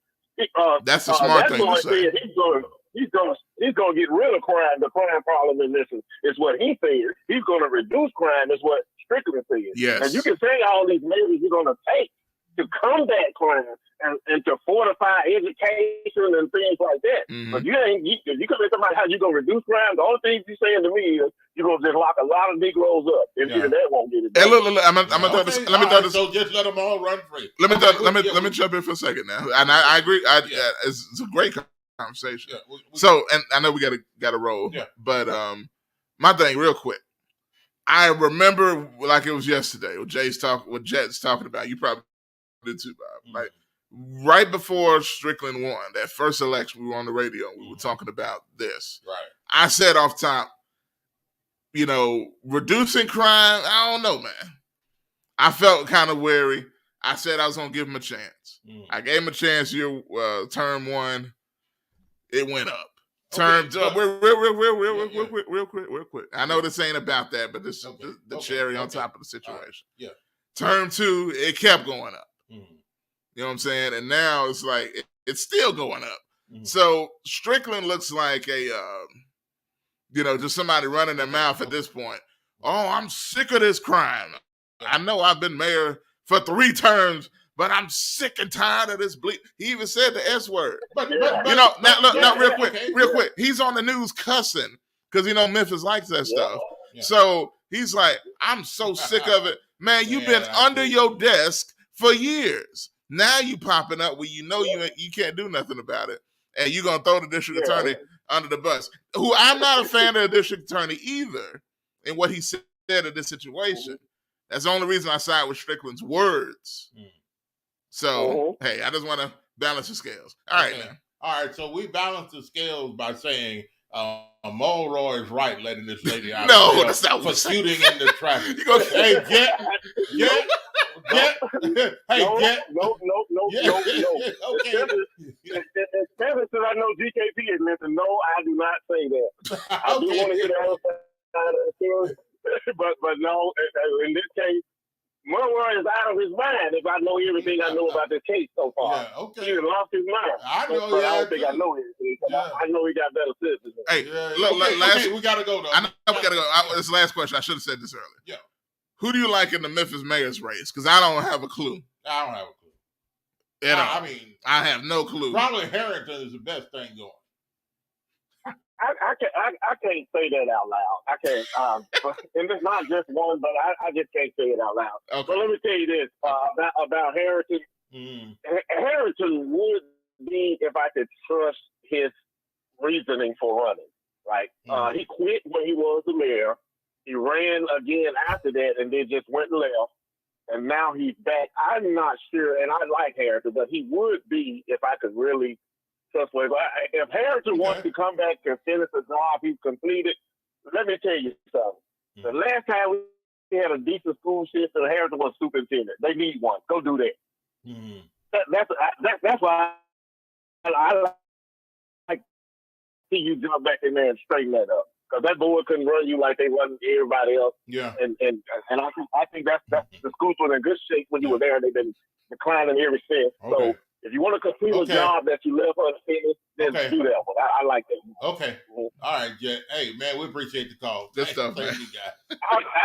That's the smart thing to say. He's going to get rid of crime. The crime problem in this is what he said. He's going to reduce crime. Is what Strickland said. Yes. And you can say all these measures you're going to take to combat crime and to fortify education and things like that. Mm-hmm. But you can say somebody how you gonna reduce crime. The only thing you're saying to me is you're gonna just lock a lot of Negroes up. And that won't get it done. Hey, look, I'm gonna throw this. Let me throw this. So just let them all run free. Let me jump in for a second now. And I agree. It's a great conversation. Yeah, so, and I know we gotta roll. Yeah. But my thing, real quick. I remember like it was yesterday. What Jet's talking about. You probably did too, Bob. Like right before Strickland won that first election, we were on the radio and we were talking about this. Right. I said off top, reducing crime. I don't know, man. I felt kind of wary. I said I was gonna give him a chance. I gave him a chance. Term 1, it went up. Term 2, real quick. I know this ain't about that, but this is the cherry on top of the situation. Yeah. Term 2, it kept going up. Mm-hmm. You know what I'm saying? And now it's like it's still going up. Mm-hmm. So Strickland looks like a just somebody running their mouth at this point. Oh, I'm sick of this crime. I know I've been mayor for 3 terms, but I'm sick and tired of this bleep. He even said the S word. But you know, now look, real quick. He's on the news cussing because Memphis likes that stuff. Yeah. So he's like, I'm so sick of it, man. You've been under your desk for years. Now you popping up where you can't do nothing about it, and you're gonna throw the district attorney under the bus. Who I'm not a fan of the district attorney either, in what he said in this situation. That's the only reason I side with Strickland's words. So, hey, I just want to balance the scales. All right, man. All right, so we balance the scales by saying Mulroy is right letting this lady out no, that's not for shooting in the traffic. Hey, Jet. Hey, Jet. No. Okay. As Kevin said, I know GKP is mentioned. No, I do not say that. I do want to hear the other side of the story. But no, in this case, Mulroy is out of his mind if I know everything I know about this case so far. Yeah, okay. He lost his mind. I know, but I don't think I know anything. I know he got better citizens. Hey, okay, we got to go, though. I know we got to go. This is the last question. I should have said this earlier. Yeah. Who do you like in the Memphis mayor's race? Because I don't have a clue. I don't have a clue. I mean, I have no clue. Probably Harrington is the best thing going. I can't say that out loud. I can't. And it's not just one, but I just can't say it out loud. Okay. But let me tell you this about Harrington. Harrington would be if I could trust his reasoning for running. Right? He quit when he was the mayor. He ran again after that, and then just went left. And now he's back. I'm not sure, and I like Harrington, but he would be if I could really. If Harrington wants to come back and finish the job he's completed, let me tell you something. The last time we had a decent school system, Harrington was superintendent. They need one. Go do that. That's why I like to see you jump back in there and straighten that up. Because that board couldn't run you like they run everybody else. Yeah. And I think that's the schools were in good shape when you were there. They've been declining ever since. Okay. So if you want to complete a job that you left unfinished, then do that one. I like that. Okay. All right, Jet. Hey, man, we appreciate the call. Good stuff, man.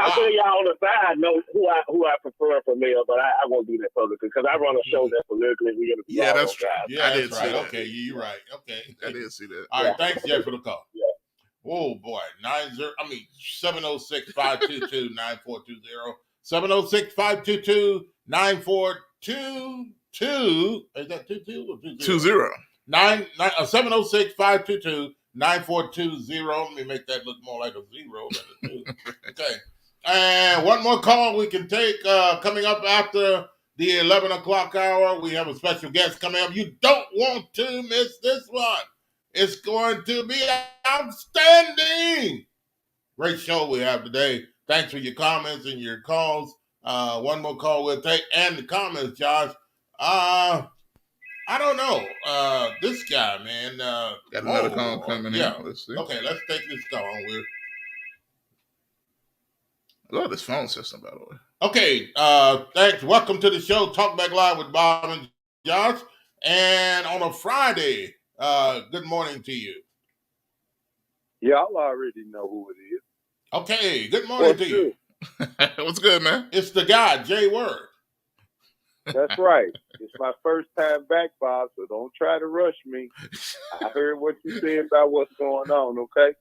I'll tell y'all on the side note who I prefer for mayor, but I won't do that publicly because I run a show that's politically. Yeah, that's true. Yeah, I did see that. Okay, you're right. Okay. I did see that. All right, thanks, Jet, for the call. Yeah. Oh, boy. 706-522-9420. 706-522-9422. Is that 22 or 20? 706-522-9420. Let me make that look more like a 0 than a 2. Okay. And one more call we can take coming up after the 11 o'clock hour. We have a special guest coming up. You don't want to miss this one. It's going to be outstanding. Great show we have today. Thanks for your comments and your calls. One more call we'll take. And the comments, Josh. I don't know. This guy, man. Got another call coming in. Let's see. Okay, let's take this call. I love this phone system, by the way. Okay, thanks. Welcome to the show, Talk Back Live with Bob and Josh. And on a Friday, good morning to you. Y'all already know who it is. Okay, good morning to you. What's good, man? It's the guy, Jay Word. That's right. It's my first time back, Bob, so don't try to rush me. I heard what you said about what's going on, okay?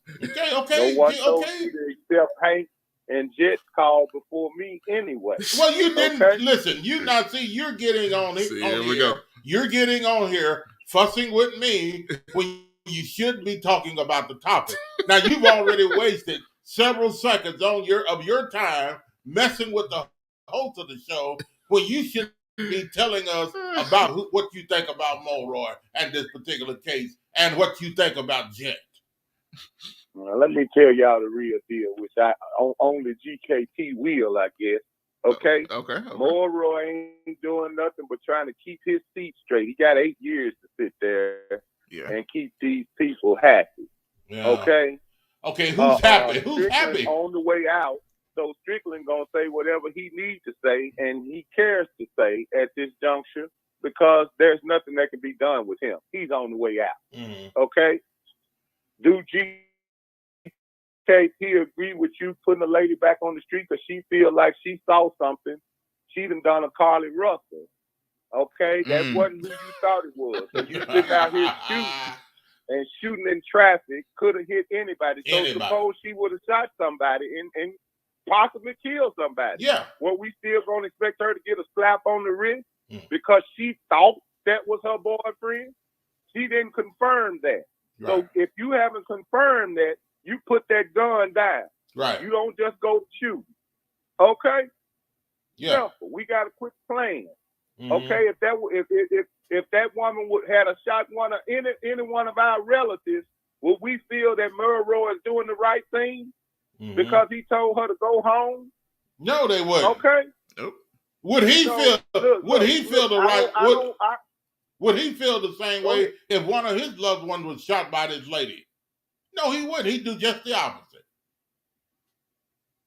Okay. No one told me to accept Hank and Jet called before me anyway. Well, you didn't listen. You're getting on it. Here we go. You're getting on here fussing with me when you should be talking about the topic. Now, you've already wasted several seconds of your time messing with the host of the show when you should be telling us about what you think about Mulroy and this particular case and what you think about Jet. Well, let me tell y'all the real deal, which only GKT will, I guess. Okay? Okay. Mulroy ain't doing nothing but trying to keep his seat straight. He got 8 years to sit there and keep these people happy. Yeah. Okay? Okay, who's happy? Who's happy? On the way out. So Strickland gonna say whatever he needs to say, and he cares to say at this juncture, because there's nothing that can be done with him. He's on the way out. Mm-hmm. Okay? Do GKP agree with you putting the lady back on the street because she feel like she saw something. She done a Carly Russell. Okay, that wasn't who you thought it was. So you sitting out here shooting in traffic, could have hit anybody. So suppose she would have shot somebody and possibly killed somebody. Yeah. Well, we still gonna expect her to get a slap on the wrist because she thought that was her boyfriend? She didn't confirm that. Right. So if you haven't confirmed that, you put that gun down. Right. You don't just go shoot. Okay? Yeah. Simple. We got a quick plan. Okay, if that woman had a shot any one of our relatives, would we feel that Murrow is doing the right thing because he told her to go home? No, they wouldn't. Okay. Nope. Would he feel? Would he feel the right? Would he feel the same way if one of his loved ones was shot by this lady? No, he wouldn't. He'd do just the opposite.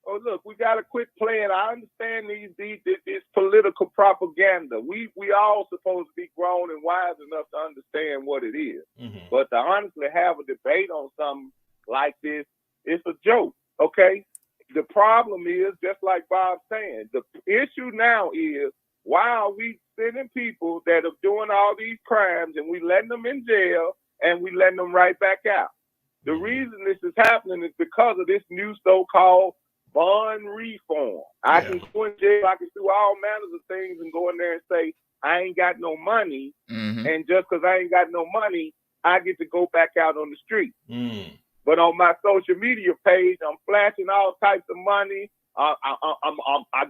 Oh, look, we got a quick plan. I understand this political propaganda. We all supposed to be grown and wise enough to understand what it is. But to honestly have a debate on something like this, it's a joke, okay? The problem is, just like Bob's saying, the issue now is, why are we sending people that are doing all these crimes and we letting them in jail and we letting them right back out? The reason this is happening is because of this new so-called bond reform. I can go in jail, I can do all manners of things and go in there and say, I ain't got no money. And just because I ain't got no money, I get to go back out on the street. But on my social media page, I'm flashing all types of money. I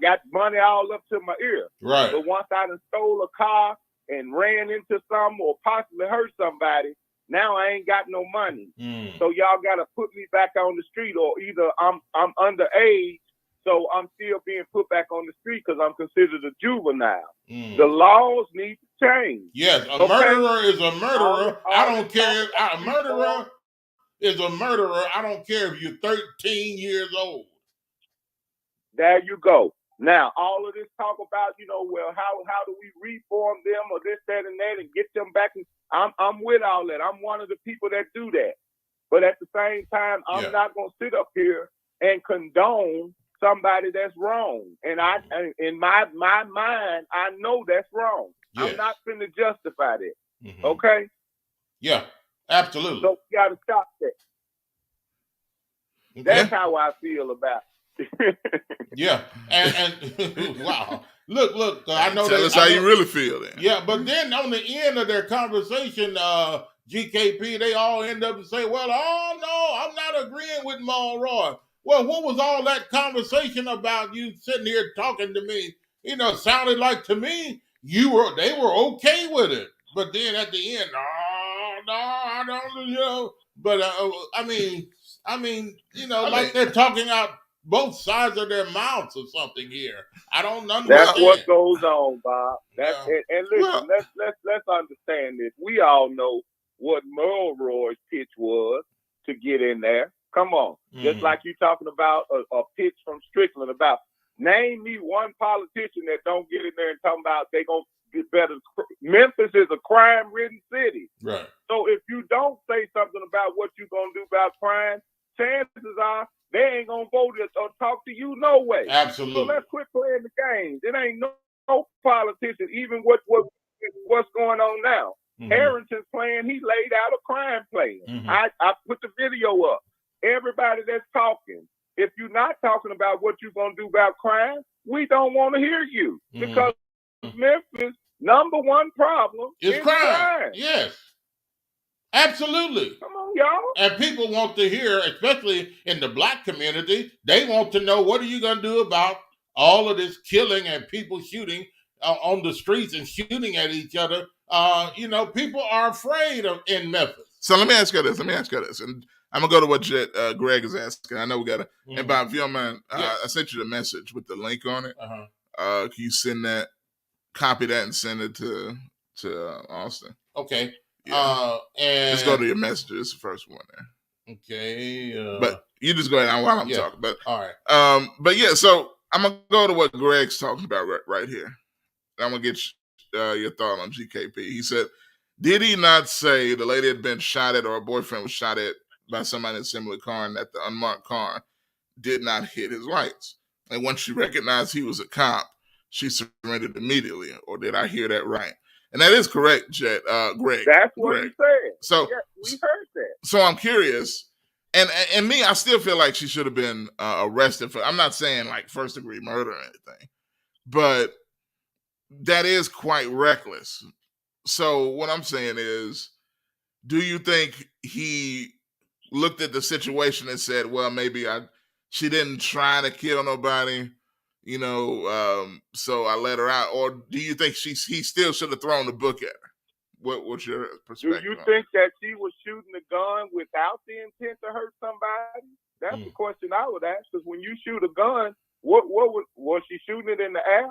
got money all up to my ear. Right. But once I done stole a car and ran into something or possibly hurt somebody, now I ain't got no money. So y'all got to put me back on the street, or either I'm underage, so I'm still being put back on the street because I'm considered a juvenile. The laws need to change. Yes, a murderer is a murderer. I don't care. A murderer is a murderer. I don't care if you're 13 years old. There you go. Now, all of this talk about, well, how do we reform them or this, that, and that and get them back? I'm with all that. I'm one of the people that do that. But at the same time, I'm not going to sit up here and condone somebody that's wrong. And in my mind, I know that's wrong. Yes. I'm not going to justify that. Okay? Yeah, absolutely. So you got to stop that. Okay. That's how I feel about it. Yeah, and wow, look. I know tell us how you really feel. Then. Yeah, but then on the end of their conversation, GKP, they all end up and say, "Well, oh no, I'm not agreeing with Mulroy." Well, what was all that conversation about? You sitting here talking to me, sounded like to me they were okay with it, but then at the end, no, I don't, But I mean, like they're talking out both sides of their mouths or something here. I don't understand. That's what goes on, Bob. And listen, let's understand this. We all know what Mulroy's pitch was to get in there. Come on. Just like you talking about a pitch from Strickland about, name me one politician that don't get in there and talking about they gonna get better. Memphis is a crime-ridden city. Right. So if you don't say something about what you're gonna do about crime, chances are they ain't gonna vote or talk to you no way. Absolutely. So let's quit playing the games. It ain't no politician, even what's going on now. Harrington's plan, he laid out a crime plan. I put the video up. Everybody that's talking, if you're not talking about what you're gonna do about crime, we don't want to hear you. Because Memphis' number one problem is crime. Yes. Absolutely. Come on, y'all. And people want to hear, especially in the black community, they want to know, what are you going to do about all of this killing and people shooting on the streets and shooting at each other? People are afraid in Memphis. So let me ask you this. And I'm going to go to what Greg is asking. I know we got to. And Bob, if you don't mind, I sent you the message with the link on it. Can you send that, copy that and send it to Austin? Okay. Yeah. And just go to your messages, the first one there. Okay. But you just go ahead while I'm talking. But all right. But yeah, so I'm gonna go to what Greg's talking about right here. I'm gonna get your thought on GKP. He said, did he not say the lady had been shot at or her boyfriend was shot at by somebody in a similar car and that the unmarked car did not hit his lights. And once she recognized he was a cop, she surrendered immediately. Or did I hear that right? And that is correct, Greg. That's what he said. So yeah, we heard that. So I'm curious. And me, I still feel like she should have been arrested for. I'm not saying like first degree murder or anything, but that is quite reckless. So what I'm saying is, do you think he looked at the situation and said, "Well, maybe she didn't try to kill nobody, so I let her out," or do you think he still should have thrown the book at her? What's your perspective? Do you think that she was shooting the gun without the intent to hurt somebody? That's the question I would ask. Because when you shoot a gun, what was she shooting it in the air?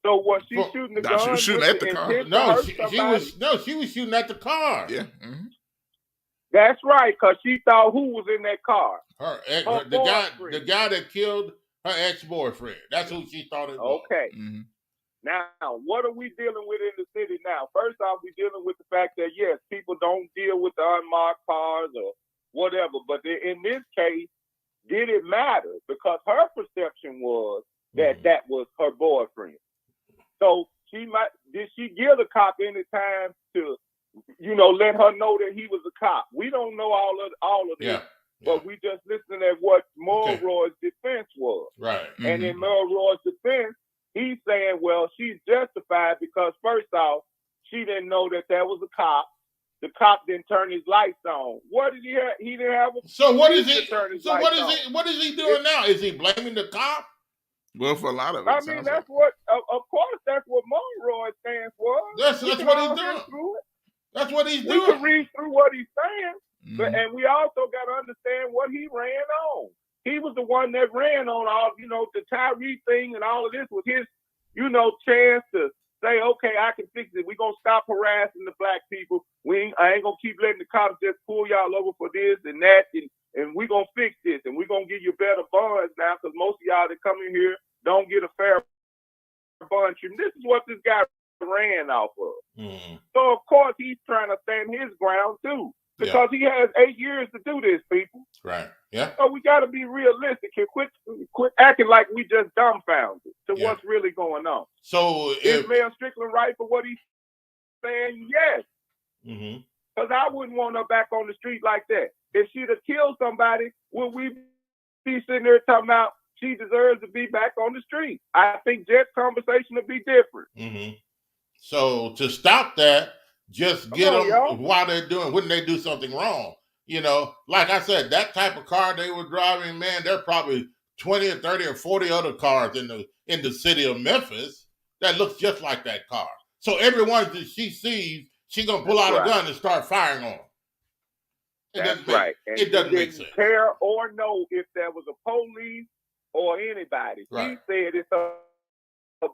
So was she shooting the gun? She was shooting at the car. No, she was shooting at the car. Yeah. Mm-hmm. That's right, because she thought who was in that car? The guy that killed her ex-boyfriend. That's who she thought it was. Okay. Mm-hmm. Now, what are we dealing with in the city now? First off, we're dealing with the fact that, yes, people don't deal with the unmarked cars or whatever. But in this case, did it matter? Because her perception was that that was her boyfriend. So did she give the cop any time to, let her know that he was a cop? We don't know all of this. Yeah. But we just listening at what Mulroy's defense was. Right. Mm-hmm. And in Mulroy's defense, he's saying, well, she's justified because first off, she didn't know that was a cop. The cop didn't turn his lights on. What did he have? He didn't have a. So what is he? So what is he doing now? Is he blaming the cop? Well, for a lot of it. I mean, that's what. Of course, that's what Mulroy stands for. That's what he's doing. That's what he's doing. We can read through what he's saying, but and we also got to understand what he ran on. He was the one that ran on all, the Tyree thing and all of this was his, chance to say, okay, I can fix it. We're going to stop harassing the black people. I ain't going to keep letting the cops just pull y'all over for this and that. And we're going to fix this. And we're going to give you better bonds now because most of y'all that come in here don't get a fair bond treatment. This is what this guy ran off of. Mm-hmm. So, of course, he's trying to stand his ground, too. Because he has 8 years to do this, people. Right. Yeah. So we got to be realistic and quit acting like we just dumbfounded to what's really going on. So is Mayor Strickland right for what he's saying? Yes. Mm-hmm. Because I wouldn't want her back on the street like that. If she'd have killed somebody, would we be sitting there talking about she deserves to be back on the street? I think Jet's conversation would be different. Mm-hmm. So to stop that, just get them while they're doing, wouldn't they do something wrong? Like I said, that type of car they were driving, man, there are probably 20 or 30 or 40 other cars in the city of Memphis that looks just like that car. So everyone that she sees, she's going to pull out a gun and start firing on them. That's right. And it doesn't make sense. Care or know if there was a police or anybody. Right. She said it's a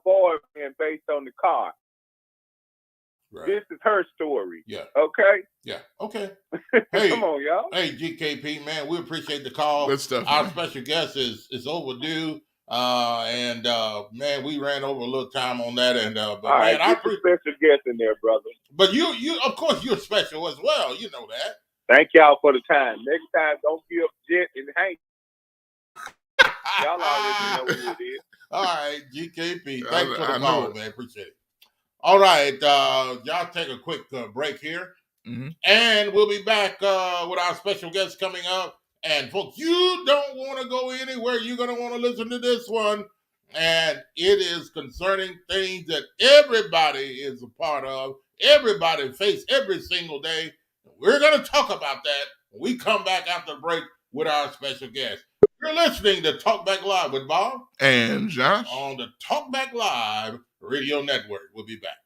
boyfriend based on the car. Right. This is her story. Yeah. Okay? Yeah. Okay. Hey, come on, y'all. Hey, GKP, man, we appreciate the call. Good stuff. Our special guest is overdue. And man, we ran over a little time on that. And but all right, I appreciate special guest in there, brother. But you of course you're special as well. You know that. Thank y'all for the time. Next time, don't give Jet and Hank. Y'all already know who it is. All right, GKP. Thanks for the call, man. Appreciate it. All right, y'all take a quick break here. Mm-hmm. And we'll be back with our special guest coming up. And folks, you don't want to go anywhere. You're going to want to listen to this one. And it is concerning things that everybody is a part of. Everybody face every single day. We're going to talk about that when we come back after the break with our special guest. You're listening to Talk Back Live with Bob and Josh on the Talk Back Live Radio Network. We'll be back.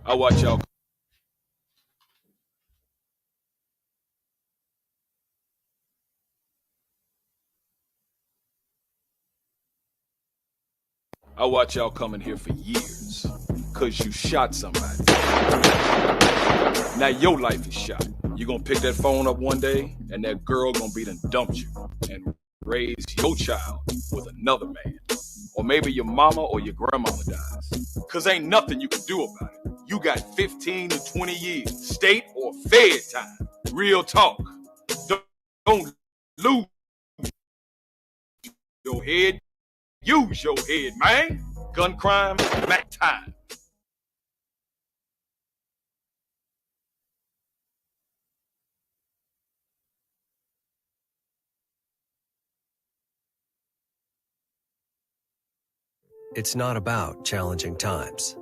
I'll watch y'all. I watch y'all coming here for years because you shot somebody. Now your life is shot. You're going to pick that phone up one day and that girl going to be done dumped you and raise your child with another man. Or maybe your mama or your grandmama dies. Because ain't nothing you can do about it. you got 15 to 20 years, state or fed time. Real talk. Don't lose your head. Use your head, man. Gun crime, back time. It's not about challenging times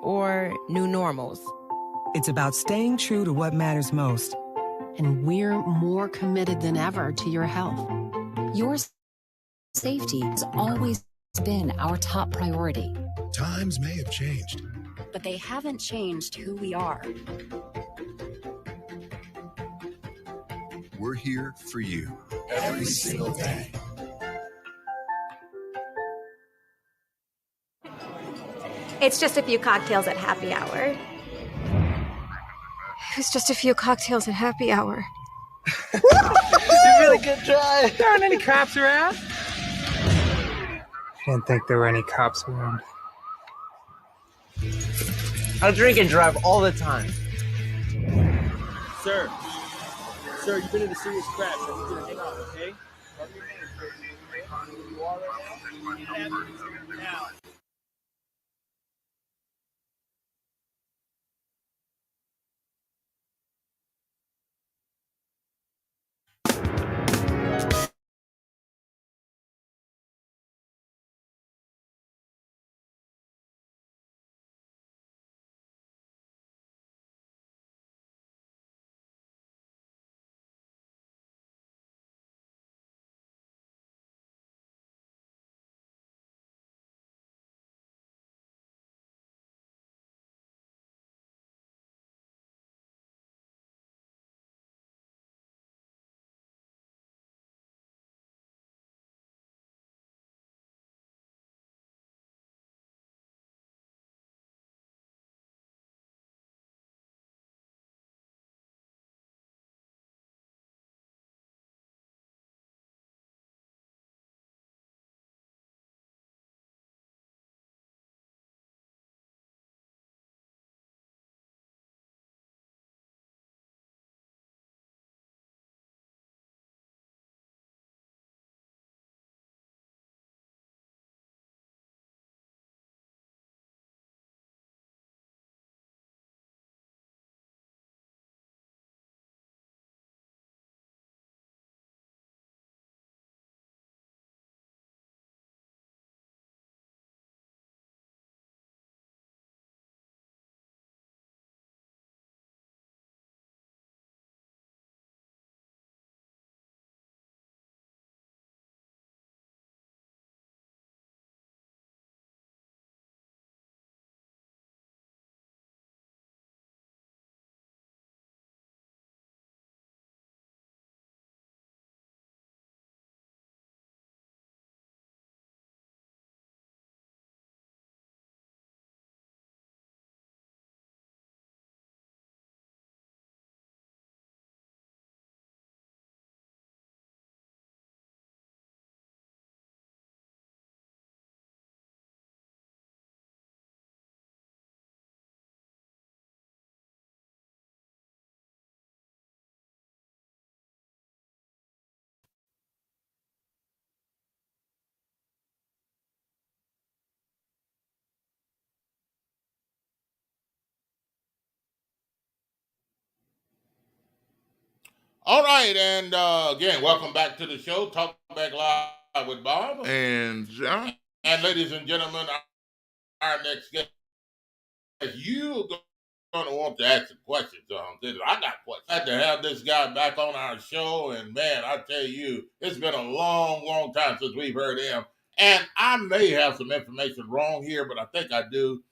or new normals. It's about staying true to what matters most. And we're more committed than ever to your health. Your safety has always been our top priority. Times may have changed, but they haven't changed who we are. We're here for you every single day. It's just a few cocktails at happy hour. It's just a few cocktails at happy hour. You really good try. There aren't any cops around. Didn't think there were any cops around. I drink and drive all the time. Sir, you've been in a serious crash. I need you to hang on, okay? You are right now? All right, and again, welcome back to the show, Talk Back Live with Bob. And John. And ladies and gentlemen, our next guest, you're going to want to ask some questions on this. I got questions. I had to have this guy back on our show, and man, I tell you, it's been a long, long time since we've heard him. And I may have some information wrong here, but I think I do.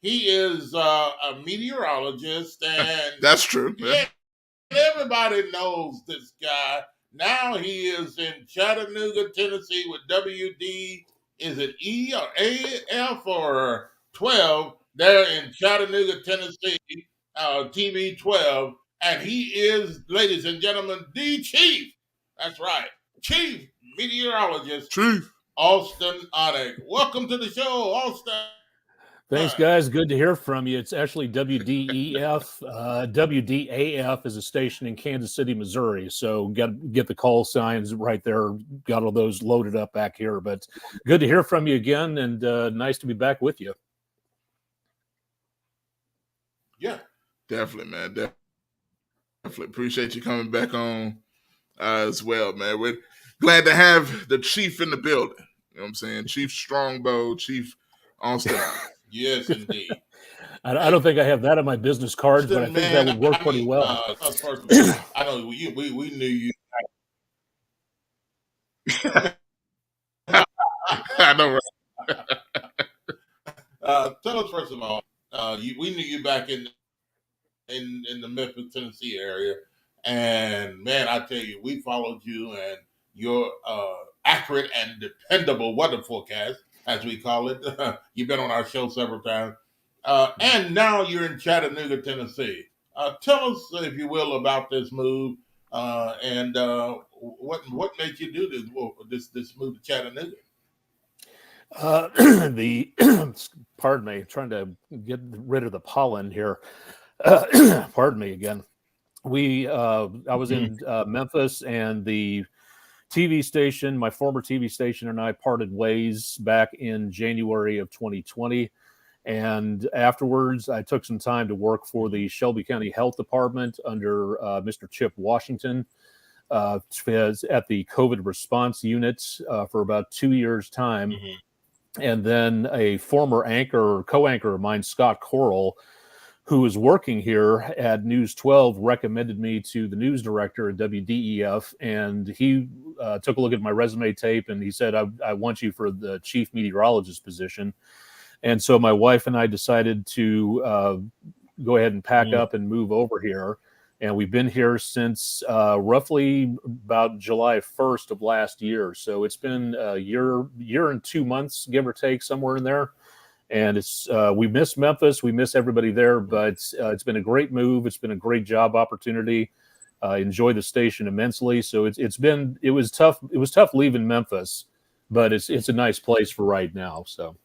He is a meteorologist, and that's true. Yeah. Everybody knows this guy. Now he is in Chattanooga, Tennessee with WD. Is it E or AF or 12? They're in Chattanooga, Tennessee, TV 12. And he is, ladies and gentlemen, the chief. That's right. Chief meteorologist. Chief. Austin Onek. Welcome to the show, Austin. Thanks, guys. Good to hear from you. It's actually WDEF. WDAF is a station in Kansas City, Missouri. So get the call signs right there. Got all those loaded up back here. But good to hear from you again, and nice to be back with you. Yeah, definitely, man. Definitely appreciate you coming back on as well, man. We're glad to have the chief in the building. You know what I'm saying? Chief Strongbow, Chief Austin. Yes, indeed. I don't think I have that on my business cards, but I think that would work pretty well. First of all, I know we knew you. I know, right? Tell us first of all, we knew you back in the Memphis, Tennessee area, and man, I tell you, we followed you and your accurate and dependable weather forecast, as we call it. You've been on our show several times. And now you're in Chattanooga, Tennessee. Tell us, if you will, about this move and what made you do this move to Chattanooga. Pardon me, trying to get rid of the pollen here. Pardon me again. I was in Memphis, and the TV station, my former TV station, and I parted ways back in January of 2020. And afterwards, I took some time to work for the Shelby County Health Department under Mr. Chip Washington at the COVID response unit for about 2 years' time. And then a former co-anchor of mine, Scott Coral, who was working here at News 12, recommended me to the news director at WDEF, and he took a look at my resume tape, and he said, I want you for the chief meteorologist position. And so my wife and I decided to go ahead and pack up and move over here. And we've been here since roughly about July 1st of last year. So it's been a year and 2 months, give or take, somewhere in there. And it's we miss Memphis, we miss everybody there, but it's been a great move. It's been a great job opportunity. Enjoy the station immensely. So it was tough. It was tough leaving Memphis, but it's a nice place for right now. So.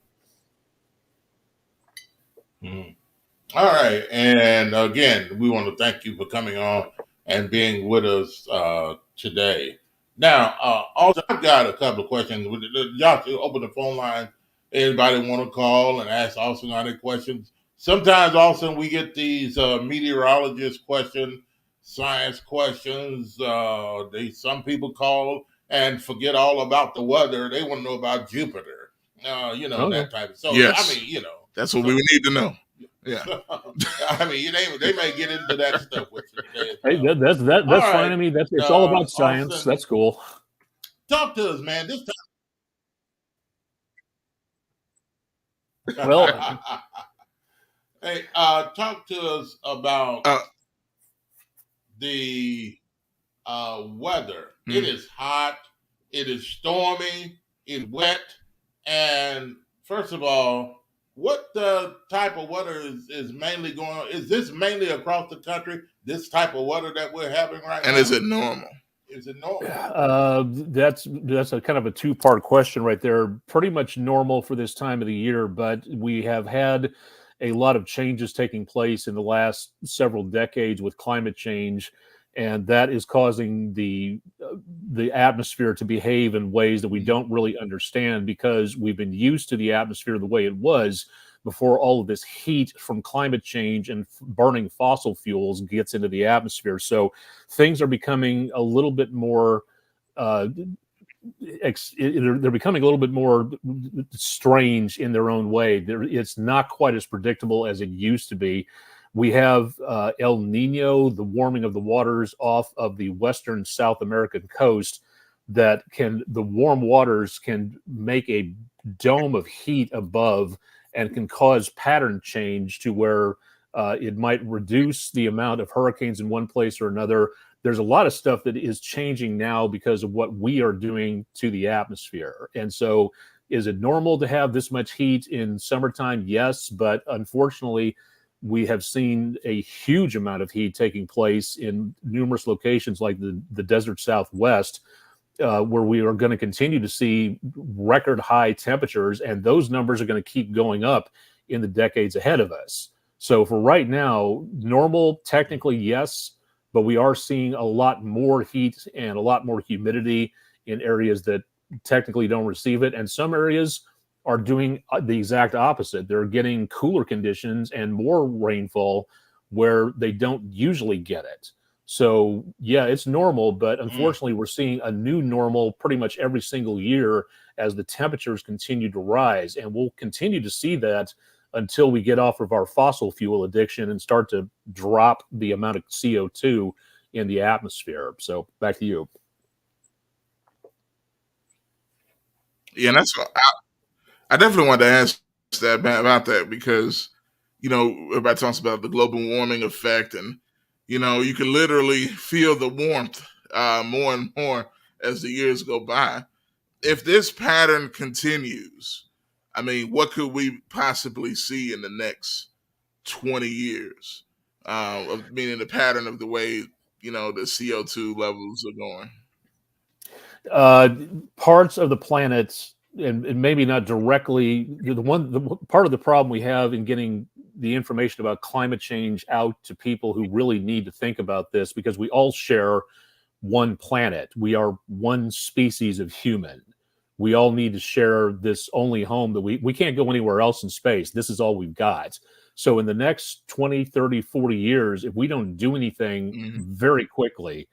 All right, and again, we want to thank you for coming on and being with us today. Now, also, I've got a couple of questions. Y'all should open the phone line. Anybody want to call and ask Austin any questions? Sometimes, also, we get these meteorologist questions, science questions. Some people call and forget all about the weather. They want to know about Jupiter. That type of. So, yes. I mean, that's what we need to know. Yeah. I mean, they may get into that stuff with you today. Hey, that's fine. I mean, it's all about science. Austin, that's cool. Talk to us, man. This time. Well, hey, talk to us about the weather. It is hot. It is stormy. It's wet. And first of all, what type of weather is mainly going on? Is this mainly across the country, this type of weather that we're having right now? And is it normal? Is it normal? That's a kind of a two-part question right there. Pretty much normal for this time of the year, but we have had a lot of changes taking place in the last several decades with climate change, and that is causing the atmosphere to behave in ways that we don't really understand, because we've been used to the atmosphere the way it was before all of this heat from climate change and burning fossil fuels gets into the atmosphere. So things are becoming a little bit more they're becoming a little bit more strange in their own way. It's not quite as predictable as it used to be. We have El Nino, the warming of the waters off of the western South American coast, the warm waters can make a dome of heat above and can cause pattern change to where it might reduce the amount of hurricanes in one place or another. There's a lot of stuff that is changing now because of what we are doing to the atmosphere. And so is it normal to have this much heat in summertime? Yes, but unfortunately, we have seen a huge amount of heat taking place in numerous locations like the desert Southwest, where we are going to continue to see record high temperatures, and those numbers are going to keep going up in the decades ahead of us. So for right now, normal, technically, yes, but we are seeing a lot more heat and a lot more humidity in areas that technically don't receive it. And some areas are doing the exact opposite. They're getting cooler conditions and more rainfall where they don't usually get it. So yeah, it's normal, but unfortunately we're seeing a new normal pretty much every single year as the temperatures continue to rise. And we'll continue to see that until we get off of our fossil fuel addiction and start to drop the amount of CO2 in the atmosphere. So back to you. Yeah, and that's I definitely wanted to ask that about that because, everybody talks about the global warming effect, and you can literally feel the warmth more and more as the years go by. If this pattern continues, I mean, what could we possibly see in the next 20 years? Meaning the pattern of the way the CO2 levels are going. Parts of the planet, and maybe not directly, the part of the problem we have in getting the information about climate change out to people who really need to think about this, because we all share one planet. We are one species of human. We all need to share this only home that we can't go anywhere else in space. This is all we've got. So in the next 20, 30, 40 years, if we don't do anything very quickly,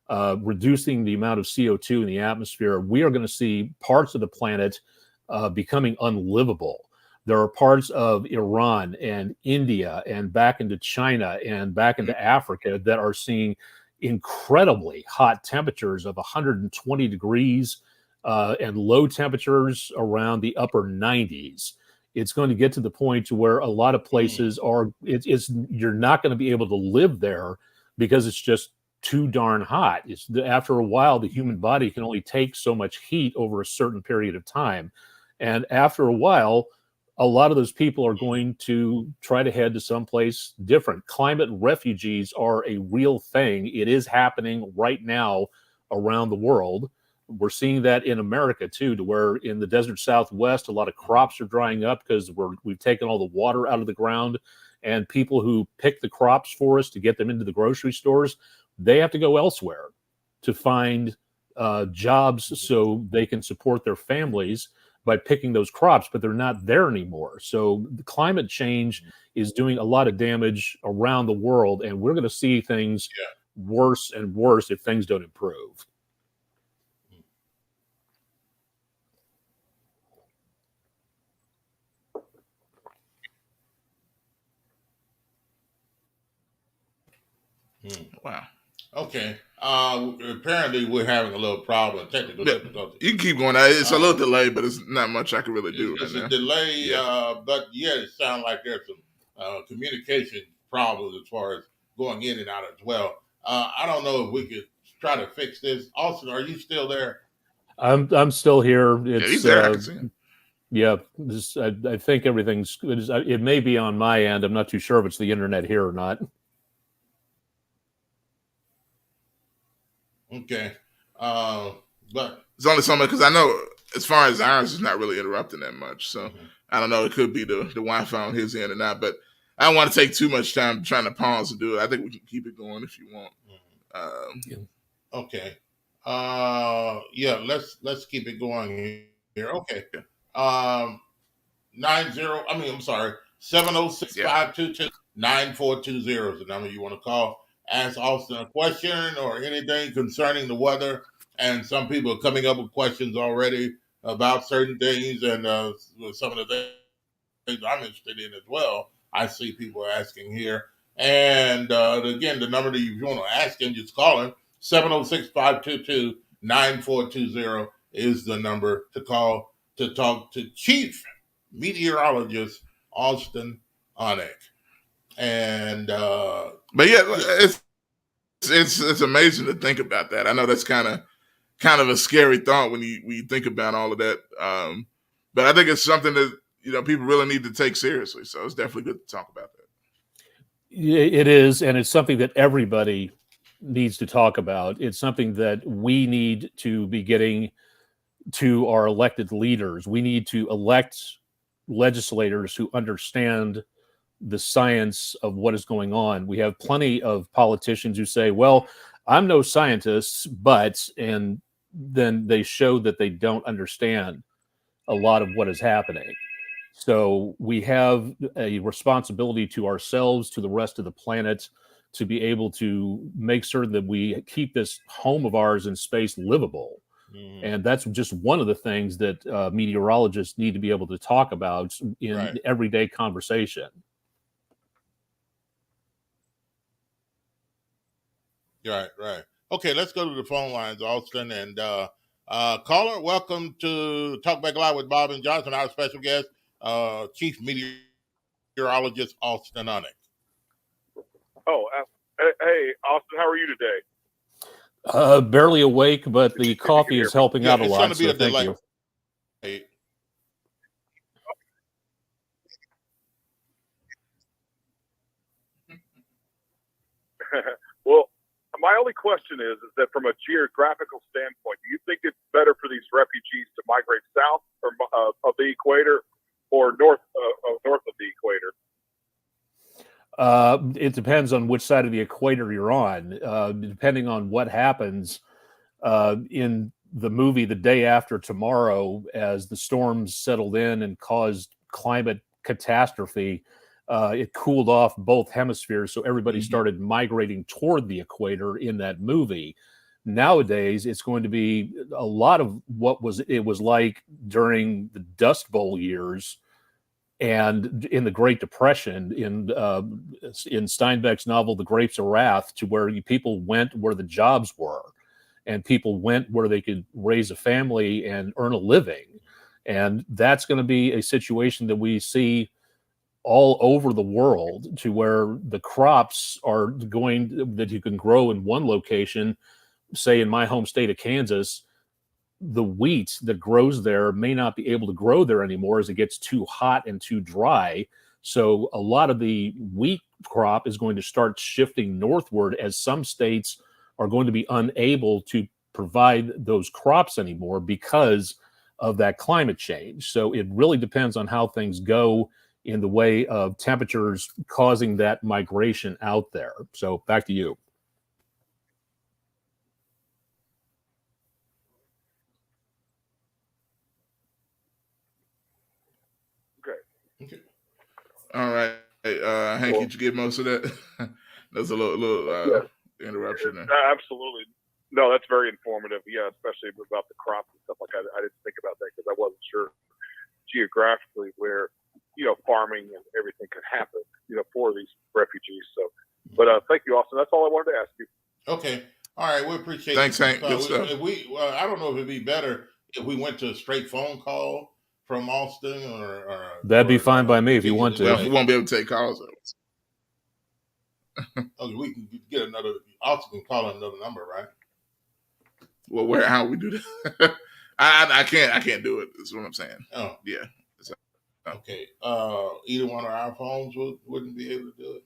reducing the amount of CO2 in the atmosphere, we are going to see parts of the planet becoming unlivable. There are parts of Iran and India and back into China and back into Africa that are seeing incredibly hot temperatures of 120 degrees and low temperatures around the upper 90s. It's going to get to the point where a lot of places you're not going to be able to live there because it's just too darn hot. After a while, the human body can only take so much heat over a certain period of time. And after a while, a lot of those people are going to try to head to someplace different. Climate refugees are a real thing. It is happening right now around the world. We're seeing that in America too, to where in the desert Southwest, a lot of crops are drying up because we've taken all the water out of the ground, and people who pick the crops for us to get them into the grocery stores, they have to go elsewhere to find jobs so they can support their families by picking those crops, but they're not there anymore. So the climate change is doing a lot of damage around the world, and we're going to see things worse and worse if things don't improve. Wow. Okay. Apparently, we're having a little problem, technical difficulty. You can keep going. It's a little delayed, but it's not much I can really do. It's a delay, but it sounds like there's some communication problems as far as going in and out as well. I don't know if we could try to fix this. Austin, are you still there? I'm still here. It's, he's there. I can see him. Yeah, I think everything's. It may be on my end. I'm not too sure if it's the internet here or not. Okay, but it's only so much because I know as far as ours is not really interrupting that much. So I don't know. It could be the Wi-Fi on his end or not. But I don't want to take too much time trying to pause and do it. I think we can keep it going if you want. Okay. Let's keep it going here. Okay. 706-522-9420 is the number you want to call. Ask Austin a question or anything concerning the weather. And some people are coming up with questions already about certain things, and some of the things I'm interested in as well. I see people asking here. And again, the number that you want to ask him, just call him. 706-522-9420 is the number to call to talk to Chief Meteorologist Austin Onek. And but yeah, it's amazing to think about that. I know that's kind of a scary thought when you think about all of that. But I think it's something that people really need to take seriously. So it's definitely good to talk about that. It is, and it's something that everybody needs to talk about. It's something that we need to be getting to our elected leaders. We need to elect legislators who understand the science of what is going on. We have plenty of politicians who say, well, I'm no scientist, and then they show that they don't understand a lot of what is happening. So we have a responsibility to ourselves, to the rest of the planet, to be able to make certain that we keep this home of ours in space livable. And that's just one of the things that meteorologists need to be able to talk about in everyday conversation. Right. Okay, let's go to the phone lines, Austin. And caller, welcome to Talk Back Live with Bob and Johnson, our special guest, Chief Meteorologist Austin Onick. Oh, hey, Austin, how are you today? Barely awake, but the coffee is helping out a lot. It's going to be a delay. You. Well, my only question is that from a geographical standpoint, do you think it's better for these refugees to migrate south of the equator or north of the equator? It depends on which side of the equator you're on. Depending on what happens in the movie The Day After Tomorrow, as the storms settled in and caused climate catastrophe, it cooled off both hemispheres, so everybody started migrating toward the equator in that movie. Nowadays, it's going to be a lot of what it was like during the Dust Bowl years and in the Great Depression, in Steinbeck's novel The Grapes of Wrath, to where people went where the jobs were, and people went where they could raise a family and earn a living. And that's going to be a situation that we see all over the world, to where the crops are going that you can grow in one location. Say in my home state of Kansas, the wheat that grows there may not be able to grow there anymore as it gets too hot and too dry. So a lot of the wheat crop is going to start shifting northward, as some states are going to be unable to provide those crops anymore because of that climate change. So it really depends on how things go in the way of temperatures causing that migration out there. So back to you. Okay. All right. Hank, did you get most of that? There's a little interruption there. Absolutely. No, that's very informative. Yeah, especially about the crops and stuff like that. I didn't think about that because I wasn't sure geographically where, farming and everything could happen, for these refugees. So, but thank you, Austin. That's all I wanted to ask you. Okay. All right. We appreciate it. Thanks, Hank. Good stuff. I don't know if it'd be better if we went to a straight phone call from Austin or that'd be fine by me if you want to. Well, we won't be able to take calls. Okay, we can get another. Austin can call another number, right? Well, how we do that? I can't do it. That's what I'm saying. Oh, yeah. Okay. Either one of our phones wouldn't be able to do it.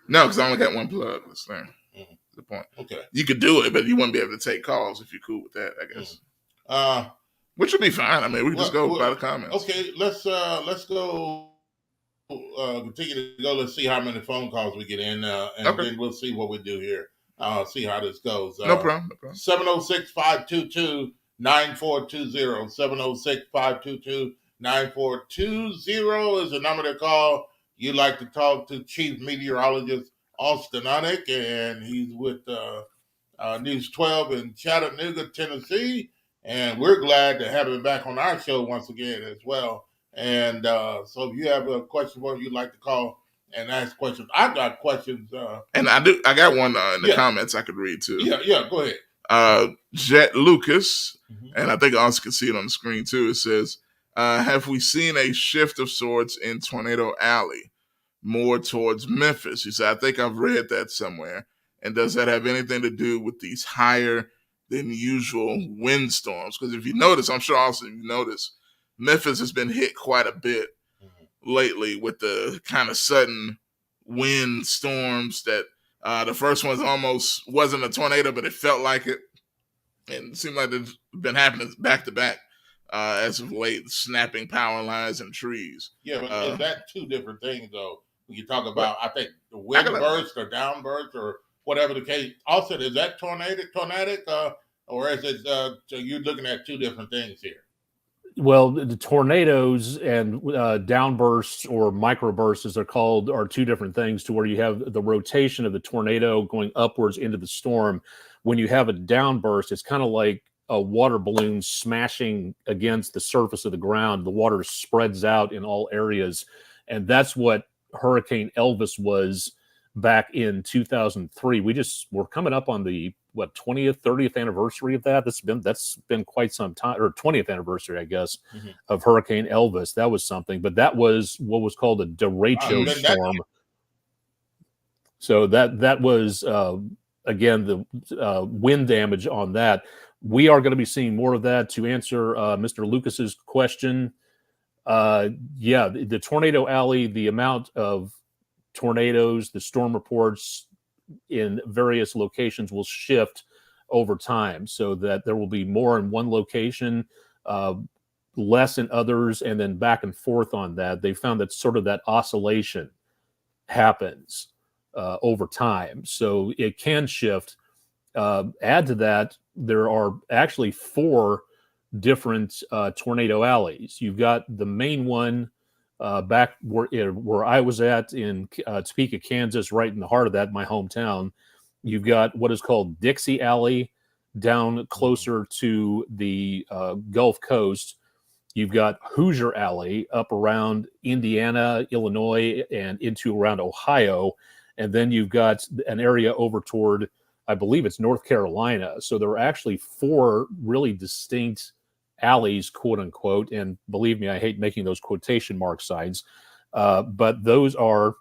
No, because I only got one plug. That's the point. Okay. You could do it, but you wouldn't be able to take calls if you're cool with that, I guess. Which would be fine. I mean, we can just go by the comments. Okay, let's go. Continue to go. Let's see how many phone calls we get in, and then we'll see what we do here. See how this goes. No problem. 706-522-9420. 706-522-9420 is the number to call. You'd like to talk to Chief Meteorologist Austin Onick, and he's with News 12 in Chattanooga, Tennessee. And we're glad to have him back on our show once again as well. And so if you have a question for him, you'd like to call and ask questions. I've got questions. And I got one in the comments I could read too. Yeah, go ahead. Jet Lucas, and I think I also can see it on the screen too. It says, have we seen a shift of sorts in Tornado Alley, more towards Memphis? He said, I think I've read that somewhere. And does that have anything to do with these higher than usual windstorms? Because if you notice, I'm sure also you notice, Memphis has been hit quite a bit lately with the kind of sudden wind storms that the first one almost wasn't a tornado, but it felt like it. And it seemed like it's been happening back to back as of late, snapping power lines and trees. Yeah, but is that two different things though? When you talk But about, I think the wind burst or down burst or whatever the case. Also, is that tornadic, or is it? So you're looking at two different things here. Well, the tornadoes and downbursts or microbursts, as they're called, are two different things. To where you have the rotation of the tornado going upwards into the storm. When you have a downburst, it's kind of like a water balloon smashing against the surface of the ground. The water spreads out in all areas, and that's what Hurricane Elvis was back in 2003. We're coming up on the 20th, 30th anniversary of that. That's been quite some time, or 20th anniversary, I guess, of Hurricane Elvis. That was something, but that was what was called a derecho storm. So that was again the wind damage on that. We are going to be seeing more of that. To answer Mr. Lucas's question, the Tornado Alley, the amount of tornadoes, the storm reports in various locations will shift over time, so that there will be more in one location, less in others, and then back and forth on that. They found that sort of that oscillation happens over time, so it can shift. Add to that, there are actually 4 different tornado alleys. You've got the main one back where I was at in Topeka, Kansas, right in the heart of that, my hometown. You've got what is called Dixie Alley down closer to the Gulf Coast. You've got Hoosier Alley up around Indiana, Illinois, and into around Ohio. And then you've got an area over toward, I believe it's North Carolina. So there are actually 4 really distinct alleys, quote unquote, and believe me, I hate making those quotation mark signs, but those are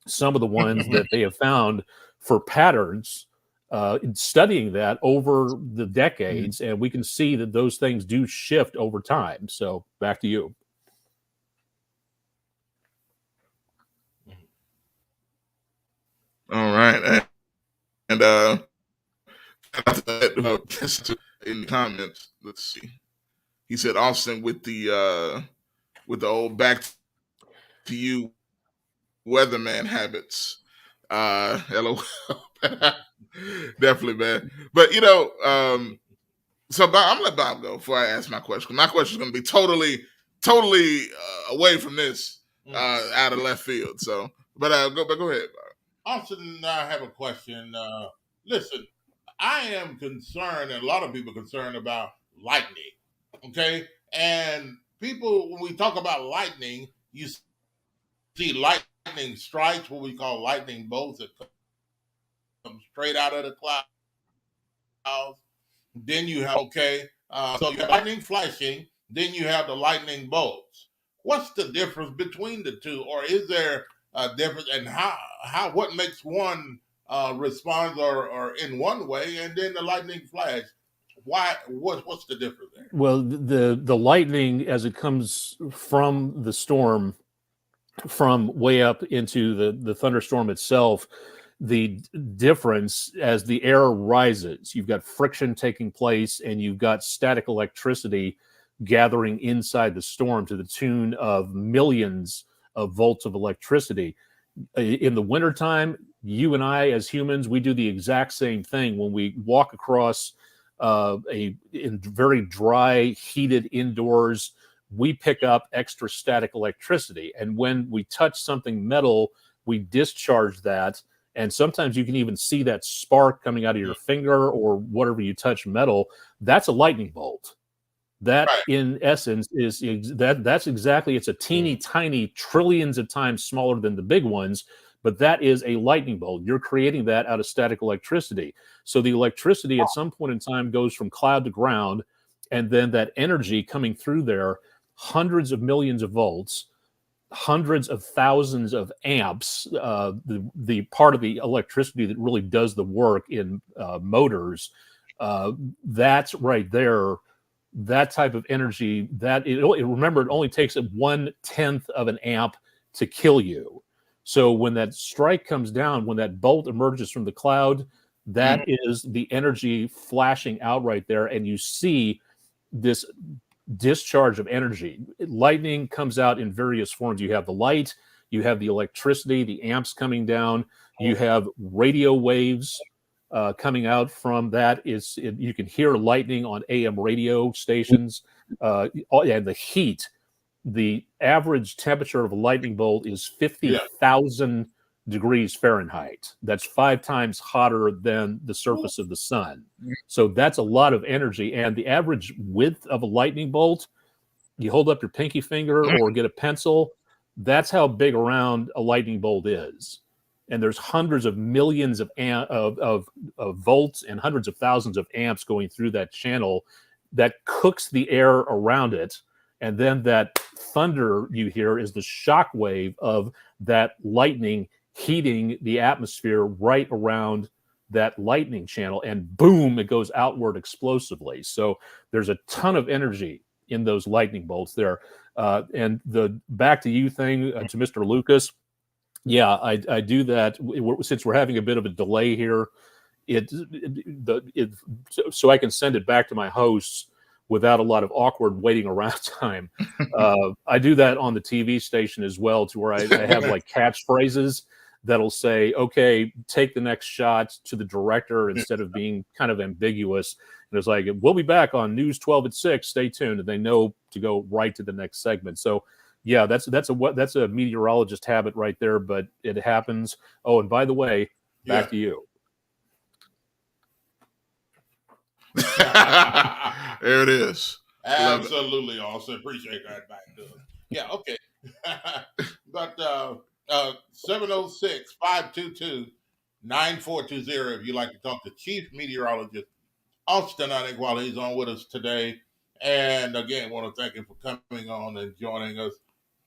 some of the ones that they have found for patterns in studying that over the decades, and we can see that those things do shift over time. So back to you. All right, and in the comments, let's see. He said Austin with the old back to you weatherman habits. LOL. Definitely, man. But so Bob, I'm gonna let Bob go before I ask my question. My question is gonna be totally away from this, out of left field. So, but go ahead, Bob. Austin, I have a question. Listen, I am concerned, and a lot of people are concerned about lightning. Okay, and people, when we talk about lightning, you see lightning strikes, what we call lightning bolts, that come straight out of the clouds. Then you have so you have lightning flashing. Then you have the lightning bolts. What's the difference between the two, or is there a difference? And what makes one respond or in one way, and then the lightning flash? Why? What's the difference there? Well, the lightning, as it comes from the storm, from way up into the thunderstorm itself, the difference as the air rises, you've got friction taking place, and you've got static electricity gathering inside the storm to the tune of millions of volts of electricity. In the wintertime, you and I, as humans, we do the exact same thing when we walk across in very dry, heated indoors. We pick up extra static electricity, and when we touch something metal, we discharge that. And sometimes you can even see that spark coming out of your finger or whatever you touch metal. That's a lightning bolt. That, in essence, that's exactly, it's a teeny tiny, trillions of times smaller than the big ones, but that is a lightning bolt. You're creating that out of static electricity. So the electricity at some point in time goes from cloud to ground, and then that energy coming through there, hundreds of millions of volts, hundreds of thousands of amps, the part of the electricity that really does the work in motors, that's right there. That type of energy, remember, it only takes 1/10 of an amp to kill you. So when that strike comes down, when that bolt emerges from the cloud, that is the energy flashing out right there, and you see this discharge of energy. Lightning comes out in various forms. You have the light, you have the electricity, the amps coming down, you have radio waves coming out from that. You can hear lightning on AM radio stations, and the heat. The average temperature of a lightning bolt is 50,000 degrees Fahrenheit. That's 5 times hotter than the surface of the sun. So that's a lot of energy. And the average width of a lightning bolt, you hold up your pinky finger or get a pencil, that's how big around a lightning bolt is. And there's hundreds of millions of volts and hundreds of thousands of amps going through that channel that cooks the air around it. And then that thunder you hear is the shock wave of that lightning heating the atmosphere right around that lightning channel, and boom, it goes outward explosively. So there's a ton of energy in those lightning bolts there. And the back to you thing, to Mr. Lucas, yeah, I do that. Since we're having a bit of a delay here, so I can send it back to my hosts without a lot of awkward waiting around time. I do that on the TV station as well, to where I have like catchphrases that'll say, okay, take the next shot to the director instead of being kind of ambiguous. And it's like, we'll be back on News 12 at 6, stay tuned. And they know to go right to the next segment. So yeah, that's a meteorologist habit right there, but it happens. Oh, and by the way, back to you. There it is. Absolutely awesome. Appreciate that back to us. Yeah, okay. But 706-522-9420 if you'd like to talk to Chief Meteorologist Austin Onick while he's on with us today. And again, want to thank him for coming on and joining us.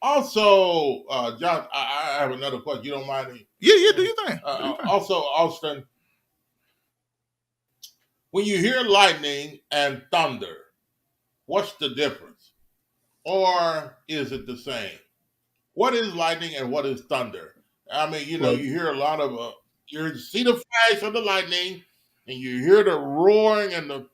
Also, John, I have another question. You don't mind me? Yeah, do you think? Also, Austin, when you hear lightning and thunder, what's the difference? Or is it the same? What is lightning and what is thunder? I mean, you hear a lot of, you see the flash of the lightning and you hear the roaring and the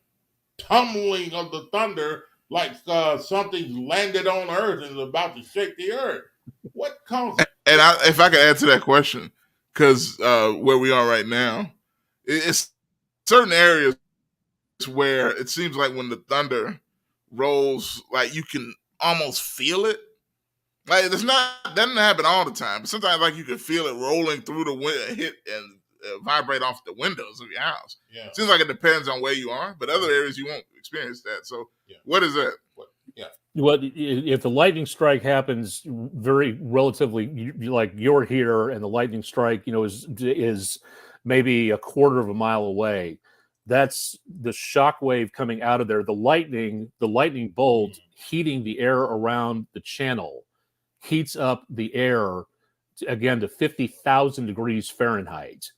tumbling of the thunder like something's landed on Earth and is about to shake the Earth. What causes it? And if I could add to that question, because where we are right now, it's certain areas where it seems like when the thunder rolls, like you can almost feel it. Like doesn't happen all the time, but sometimes like you can feel it rolling through the window, hit and vibrate off the windows of your house. Yeah. Seems like it depends on where you are, but other areas you won't experience that. So what is that? Well, if the lightning strike happens very relatively, like you're here, and the lightning strike, is maybe a quarter of a mile away, that's the shock wave coming out of there. The lightning bolt heating the air around the channel heats up the air again to 50,000 degrees Fahrenheit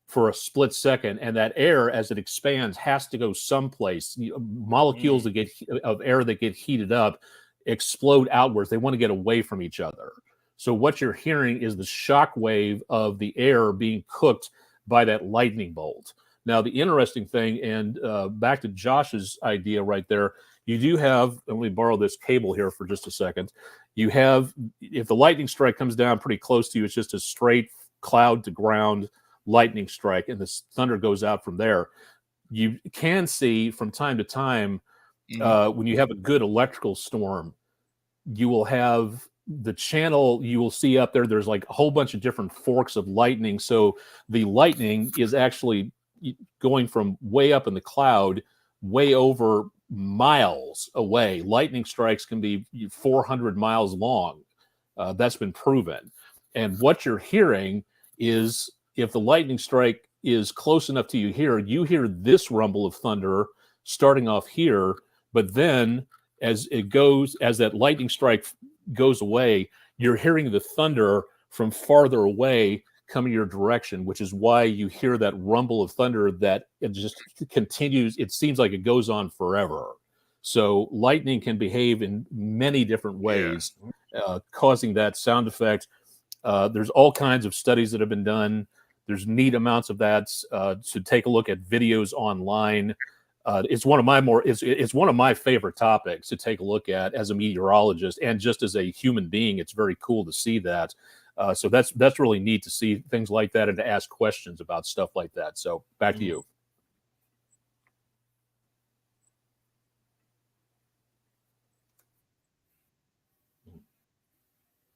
for a split second, and that air, as it expands, has to go someplace. Molecules of air that get heated up explode outwards. They want to get away from each other. So what you're hearing is the shock wave of the air being cooked by that lightning bolt. Now, the interesting thing, and back to Josh's idea right there, you do have, let me borrow this cable here for just a second. You have, if the lightning strike comes down pretty close to you, it's just a straight cloud to ground lightning strike, and the thunder goes out from there. You can see from time to time, when you have a good electrical storm, you will have the channel, you will see up there, there's like a whole bunch of different forks of lightning. So the lightning is actually going from way up in the cloud, way over miles away. Lightning strikes can be 400 miles long. That's been proven. And what you're hearing is, if the lightning strike is close enough to you hear this rumble of thunder starting off here, but then as that lightning strike goes away, you're hearing the thunder from farther away coming your direction, which is why you hear that rumble of thunder that it just continues. It seems like it goes on forever. So lightning can behave in many different ways, causing that sound effect. There's all kinds of studies that have been done. There's neat amounts of that to take a look at videos online. It's one of my it's one of my favorite topics to take a look at as a meteorologist, and just as a human being, it's very cool to see that. So that's really neat to see things like that and to ask questions about stuff like that. So back to you.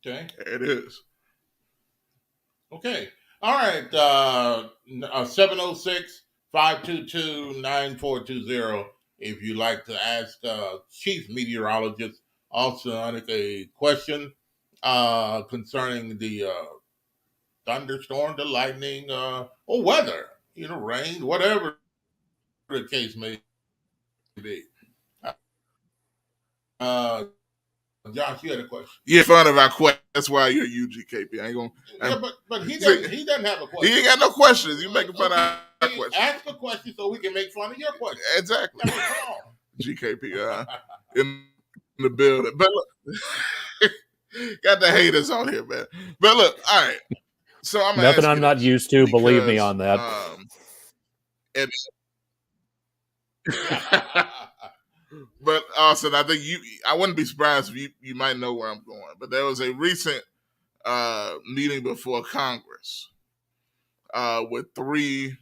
Okay. It is. Okay. All right. 706-522-9420. If you'd like to ask Chief Meteorologist Austin a question concerning the thunderstorm, the lightning, or weather, rain, whatever the case may be. Josh, you had a question. Yeah, fun of our question. That's why you're UGKP. I ain't gonna. Yeah, but he doesn't have a question. He ain't got no questions. You making fun of our question. Ask a question so we can make fun of your question. Exactly. I mean, come on. GKP in the building. But look, got the haters on here, man. But look, all right. So I'm nothing I'm not used to. Because, believe me on that. But Austin, I think I wouldn't be surprised if you might know where I'm going. But there was a recent meeting before Congress with 3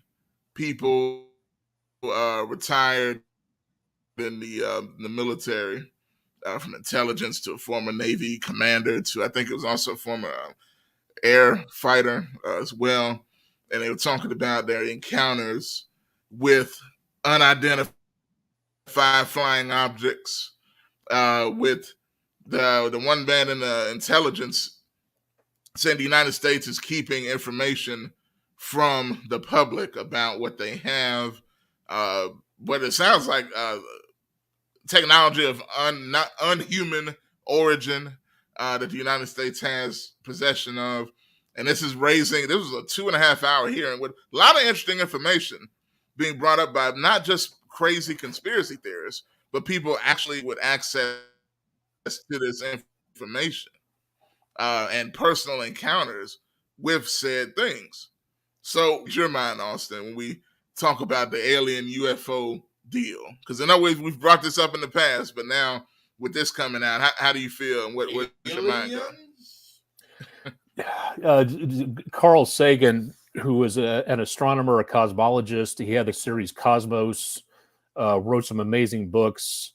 people retired in the military, from intelligence to a former Navy commander to I think it was also a former air fighter as well. And they were talking about their encounters with unidentified flying objects, with the one man in the intelligence saying the United States is keeping information from the public about what they have, what it sounds like technology of not unhuman origin that the United States has possession of. And this was a 2.5-hour hearing with a lot of interesting information being brought up by not just crazy conspiracy theorists, but people actually with access to this information and personal encounters with said things. So, what's your mind, Austin, when we talk about the alien UFO deal? Because I know we've brought this up in the past, but now with this coming out, how do you feel, and what's your mind on? Carl Sagan, who was an astronomer, a cosmologist, he had the series Cosmos, wrote some amazing books.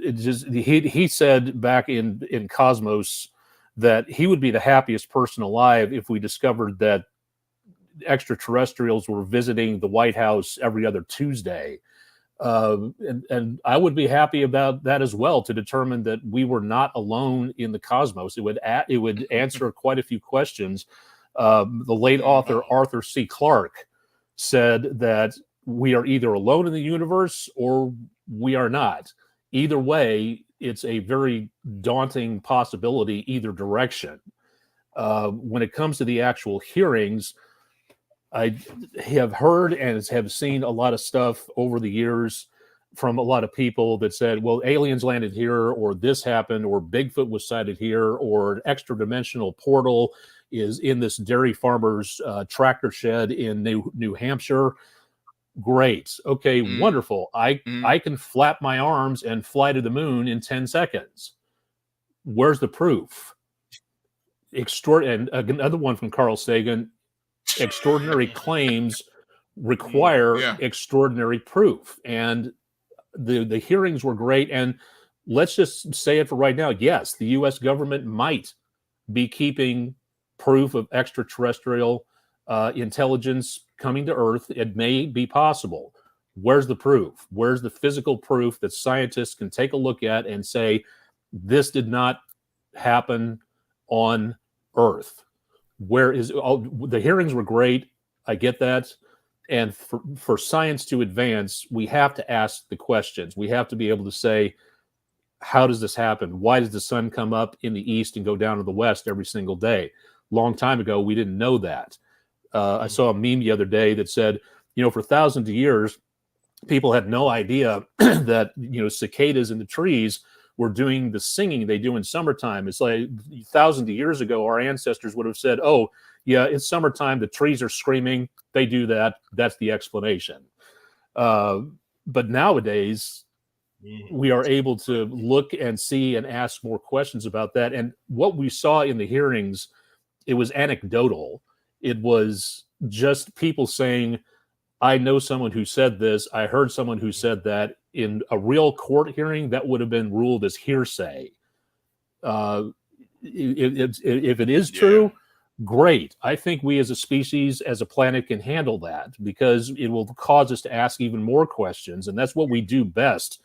He said back in Cosmos that he would be the happiest person alive if we discovered that extraterrestrials were visiting the White House every other Tuesday. And I would be happy about that as well, to determine that we were not alone in the cosmos. It would answer quite a few questions. The late author Arthur C. Clarke said that we are either alone in the universe or we are not. Either way, it's a very daunting possibility either direction. When it comes to the actual hearings, I have heard and have seen a lot of stuff over the years from a lot of people that said, well, aliens landed here, or this happened, or Bigfoot was sighted here, or an extra-dimensional portal is in this dairy farmer's tractor shed in New Hampshire. Great. Okay, wonderful. I can flap my arms and fly to the moon in 10 seconds. Where's the proof? And another one from Carl Sagan, extraordinary claims require extraordinary proof. And the hearings were great. And let's just say it for right now. Yes, the U.S. government might be keeping proof of extraterrestrial intelligence coming to Earth. It may be possible. Where's the proof? Where's the physical proof that scientists can take a look at and say, this did not happen on Earth? Where is the hearings were great. I get that. And for science to advance, we have to ask the questions. We have to be able to say, how does this happen? Why does the sun come up in the east and go down to the west every single day? Long time ago, we didn't know that. I saw a meme the other day that said, for thousands of years, people had no idea that, cicadas in the trees were doing the singing they do in summertime. It's like thousands of years ago, our ancestors would have said, oh, yeah, it's summertime. The trees are screaming. They do that. That's the explanation. But nowadays, we are able to look and see and ask more questions about that. And what we saw in the hearings, it was anecdotal. It was just people saying, I know someone who said this. I heard someone who said that. In a real court hearing, that would have been ruled as hearsay. If it is true, great. I think we as a species, as a planet, can handle that because it will cause us to ask even more questions. And that's what we do best.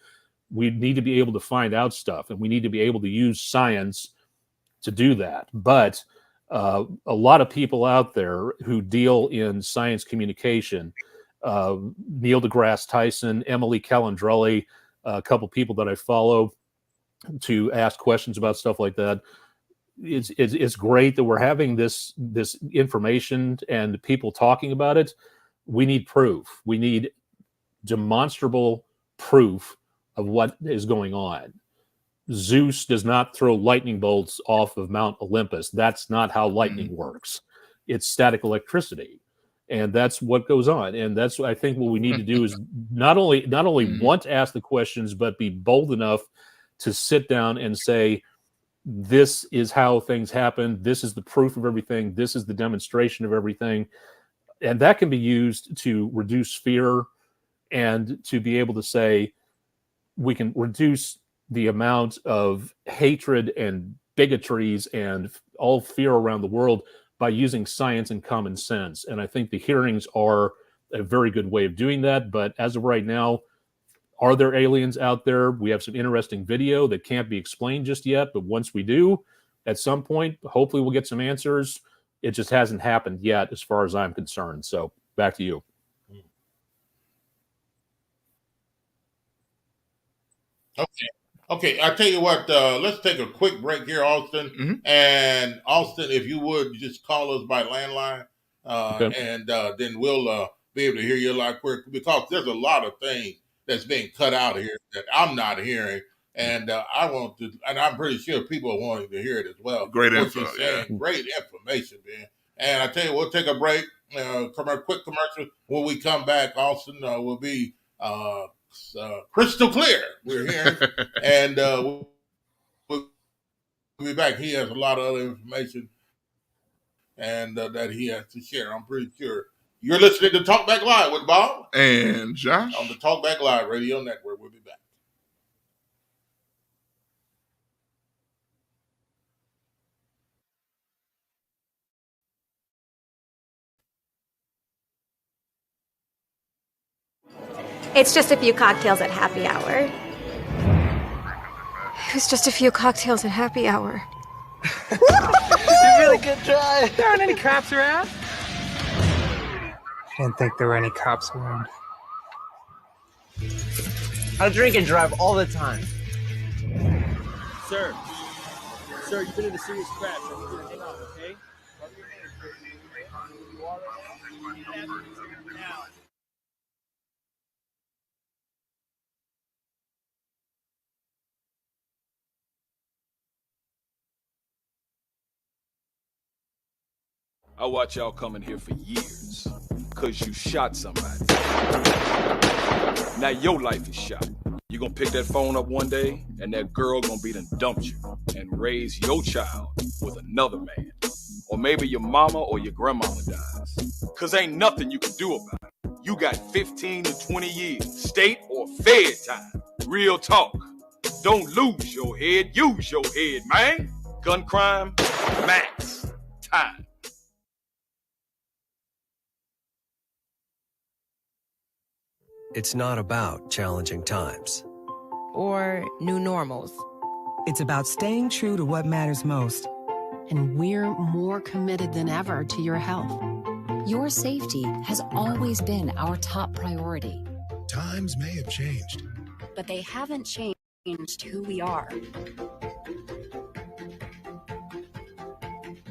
We need to be able to find out stuff, and we need to be able to use science to do that. But a lot of people out there who deal in science communication, Neil deGrasse Tyson, Emily Calandrelli, a couple people that I follow to ask questions about stuff like that. It's great that we're having this information and people talking about it. We need proof. We need demonstrable proof of what is going on. Zeus does not throw lightning bolts off of Mount Olympus. That's not how lightning works. It's static electricity. And that's what goes on. And that's what I think what we need to do is not only want to ask the questions, but be bold enough to sit down and say, this is how things happen. This is the proof of everything. This is the demonstration of everything. And that can be used to reduce fear and to be able to say, we can reduce the amount of hatred and bigotries and all fear around the world by using science and common sense. And I think the hearings are a very good way of doing that. But as of right now, are there aliens out there? We have some interesting video that can't be explained just yet. But once we do, at some point, hopefully we'll get some answers. It just hasn't happened yet as far as I'm concerned. So back to you. Okay, I tell you what, let's take a quick break here, Austin. And Austin, if you would just call us by landline, and then we'll be able to hear you a lot quicker, because there's a lot of things that's being cut out here that I'm not hearing. And I want to, and I'm pretty sure people are wanting to hear it as well. Great what info, you're saying. Great information, man. And I tell you, we'll take a break, quick commercial. When we come back, Austin will be crystal clear. We're here, and we'll be back. He has a lot of other information, and that he has to share. I'm pretty sure. You're listening to Talk Back Live with Bob and Josh on the Talk Back Live Radio Network. We'll be back. It's just a few cocktails at happy hour. It was just a few cocktails at happy hour. You really good try. There aren't any cops around. I didn't think there were any cops around. I drink and drive all the time. Sir, you've been in a serious crash. I need you to hang on, okay? I watch y'all coming here for years, cause you shot somebody. Now your life is shot. You gonna pick that phone up one day, and that girl gonna be done dumped you and raise your child with another man. Or maybe your mama or your grandmama dies. Cause ain't nothing you can do about it. You got 15 to 20 years, state or fed time. Real talk. Don't lose your head, use your head, man. Gun crime, max time. It's not about challenging times or new normals. It's about staying true to what matters most. And we're more committed than ever to your health. Your safety has always been our top priority. Times may have changed, but they haven't changed who we are.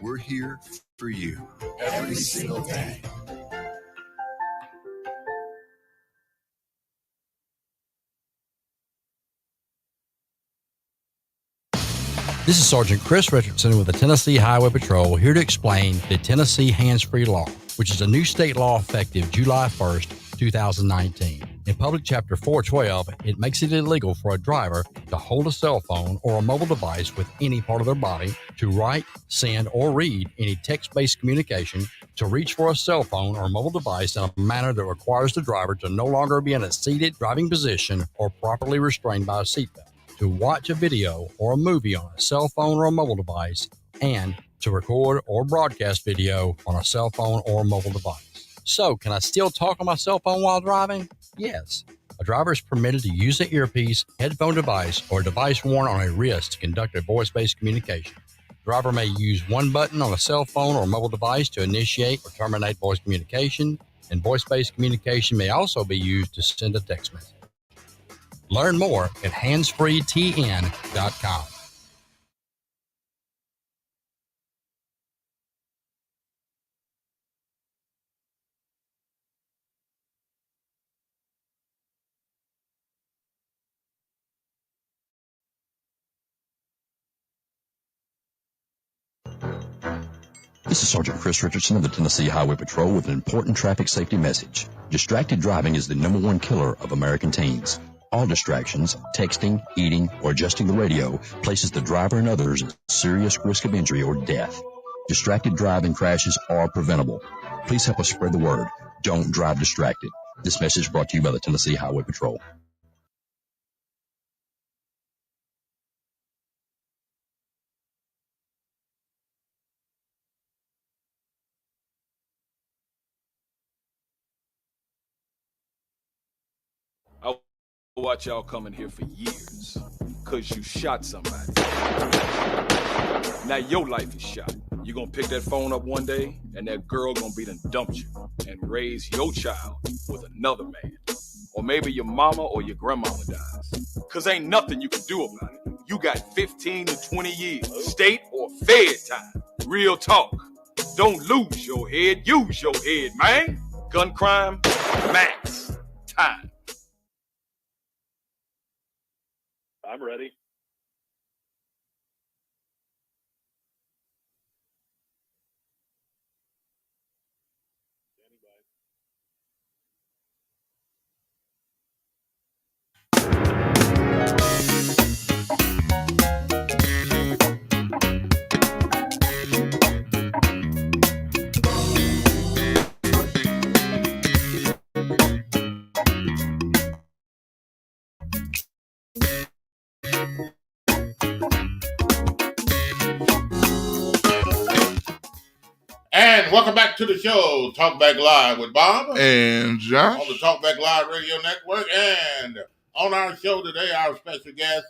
We're here for you every single day. This is Sergeant Chris Richardson with the Tennessee Highway Patrol, here to explain the Tennessee Hands-Free Law, which is a new state law effective July 1st 2019. In Public Chapter 412, it makes it illegal for a driver to hold a cell phone or a mobile device with any part of their body, to write, send, or read any text-based communication, to reach for a cell phone or mobile device in a manner that requires the driver to no longer be in a seated driving position or properly restrained by a seatbelt, to watch a video or a movie on a cell phone or a mobile device, and to record or broadcast video on a cell phone or mobile device. So, can I still talk on my cell phone while driving? Yes. A driver is permitted to use an earpiece, headphone device, or a device worn on a wrist to conduct a voice-based communication. The driver may use one button on a cell phone or mobile device to initiate or terminate voice communication, and voice-based communication may also be used to send a text message. Learn more at handsfreetn.com. This is Sergeant Chris Richardson of the Tennessee Highway Patrol with an important traffic safety message. Distracted driving is the #1 killer of American teens. All distractions, texting, eating, or adjusting the radio, places the driver and others at serious risk of injury or death. Distracted driving crashes are preventable. Please help us spread the word. Don't drive distracted. This message brought to you by the Tennessee Highway Patrol. I watch y'all coming here for years, cause you shot somebody. Now your life is shot. You gonna pick that phone up one day, and that girl gonna be done dumped you and raise your child with another man. Or maybe your mama or your grandmama dies. Cause ain't nothing you can do about it. You got 15 to 20 years, state or fed time. Real talk. Don't lose your head, use your head, man. Gun crime, max time. I'm ready. And welcome back to the show, Talk Back Live with Bob and Josh on the Talk Back Live Radio Network. And on our show today, our special guest,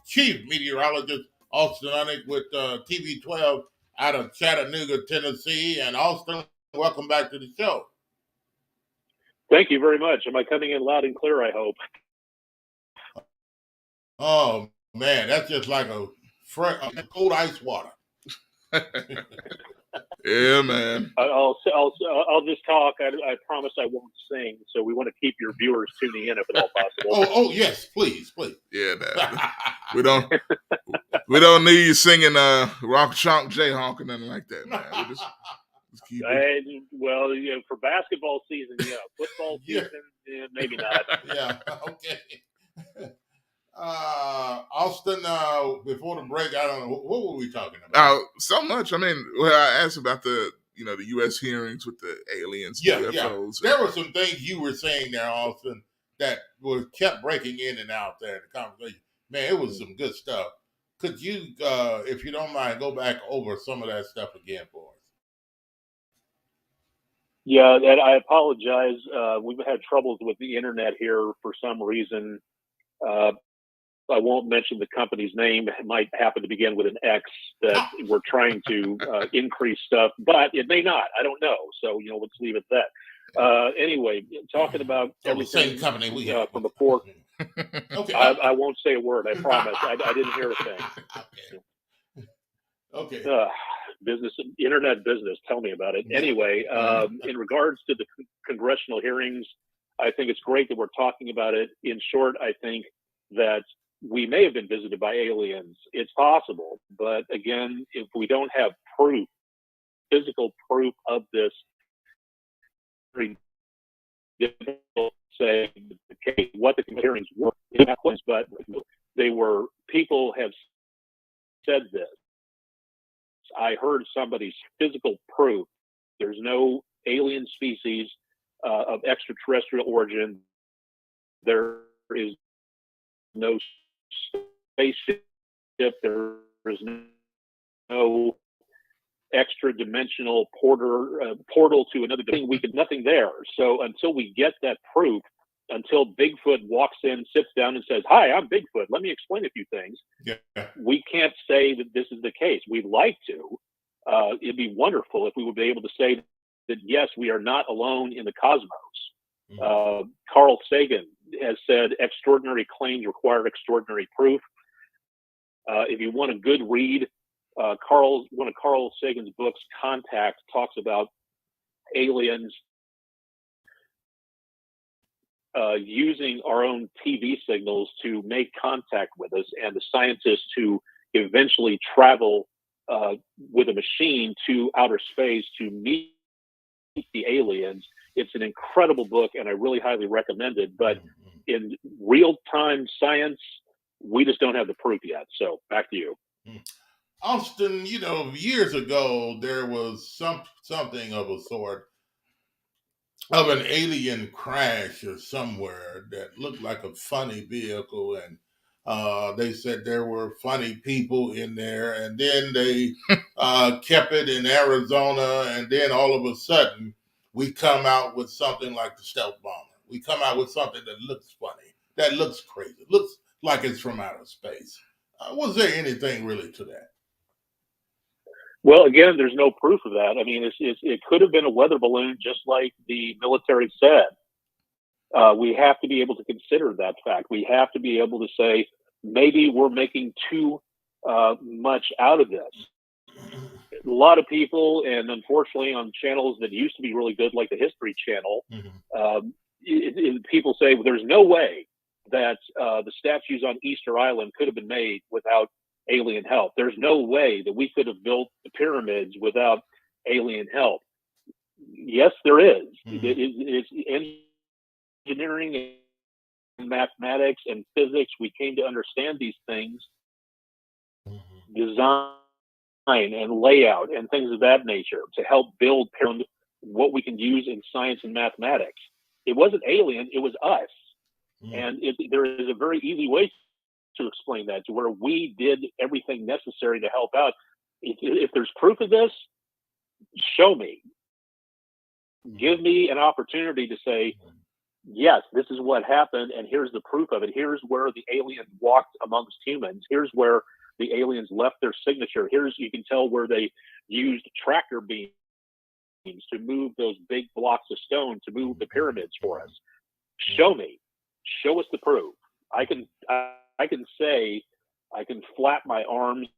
Chief Meteorologist Austin Unick with TV 12 out of Chattanooga, Tennessee. And Austin, welcome back to the show. Thank you very much. Am I coming in loud and clear, I hope? Oh, man, that's just like a cold ice water. Yeah, man. I'll just talk. I promise I won't sing. So we want to keep your viewers tuning in if at all possible. Oh, yes, please. Yeah, man. we don't need you singing Rock Chonk Jayhawk or nothing like that, man. We just keep it. Well, for basketball season, yeah. Football season, maybe not. Yeah, okay. Austin, before the break, I don't know, what were we talking about? So much. I mean, I asked about the U.S. hearings with the aliens, UFOs. There were some things you were saying there, Austin, that kept breaking in and out there in the conversation. Man, it was some good stuff. Could you, if you don't mind, go back over some of that stuff again for us? Yeah, I apologize. We've had troubles with the internet here for some reason. I won't mention the company's name. It might happen to begin with an X that we're trying to increase stuff, but it may not. I don't know. So, let's leave it at that. Anyway, talking about everything the same company we have. From before. Okay. I won't say a word. I promise. I didn't hear a thing. Okay. Business, internet business. Tell me about it. Anyway, in regards to the congressional hearings, I think it's great that we're talking about it. In short, I think that we may have been visited by aliens. It's possible. But again, if we don't have proof, physical proof of this, very difficult say what the hearings were, but they were, people have said this. I heard somebody's physical proof. There's no alien species of extraterrestrial origin. There is no spaceship. There is no extra dimensional portal to another thing. Nothing there. So until we get that proof, until Bigfoot walks in, sits down, and says, "Hi, I'm Bigfoot. Let me explain a few things." Yeah. We can't say that this is the case. We'd like to. It'd be wonderful if we would be able to say that, yes, we are not alone in the cosmos. Carl Sagan has said extraordinary claims require extraordinary proof. If you want a good read, one of Carl Sagan's books, Contact, talks about aliens using our own TV signals to make contact with us, and the scientists who eventually travel with a machine to outer space to meet the aliens. It's an incredible book, and I really highly recommend it. But in real-time science, we just don't have the proof yet. So back to you. Austin, years ago, there was something of a sort of an alien crash or somewhere that looked like a funny vehicle, and they said there were funny people in there, and then they kept it in Arizona, and then all of a sudden we come out with something like the stealth bomber. We come out with something that looks funny, that looks crazy, it looks like it's from outer space. Was there anything really to that? Well, again, there's no proof of that. I mean, it could have been a weather balloon, just like the military said. We have to be able to consider that fact. We have to be able to say, maybe we're making too much out of this. A lot of people, and unfortunately on channels that used to be really good, like the History Channel, people say, well, there's no way that the statues on Easter Island could have been made without alien help. There's no way that we could have built the pyramids without alien help. Yes, there is. It's engineering and mathematics and physics. We came to understand these things, design and layout and things of that nature, to help build what we can use in science and mathematics. It wasn't alien, it was us. And there is a very easy way to explain that, to where we did everything necessary to help out. If there's proof of this, show me. Give me an opportunity to say, yes, this is what happened, and here's the proof of it. Here's where the alien walked amongst humans. Here's where the aliens left their signature. You can tell where they used tractor beams to move those big blocks of stone to move the pyramids for us. Show me. Show us the proof. I can say, I can flap my arms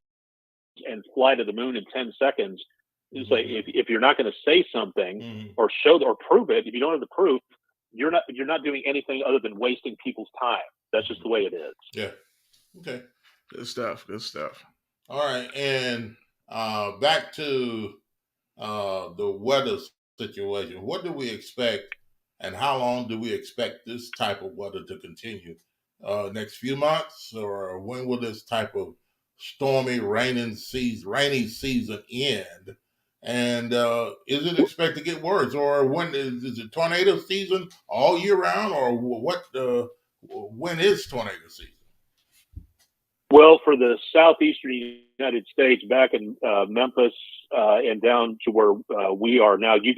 and fly to the moon in 10 seconds. It's like, if you're not going to say something or show or prove it, if you don't have the proof, you're not doing anything other than wasting people's time. That's just the way it is. Yeah. Okay. Good stuff. Good stuff. All right. And back to the weather situation. What do we expect, and how long do we expect this type of weather to continue? Next few months, or when will this type of stormy, rainy season end? And is it expected to get worse, or when is it tornado season all year round, or what? When is tornado season? Well, for the southeastern United States, back in Memphis and down to where we are now, you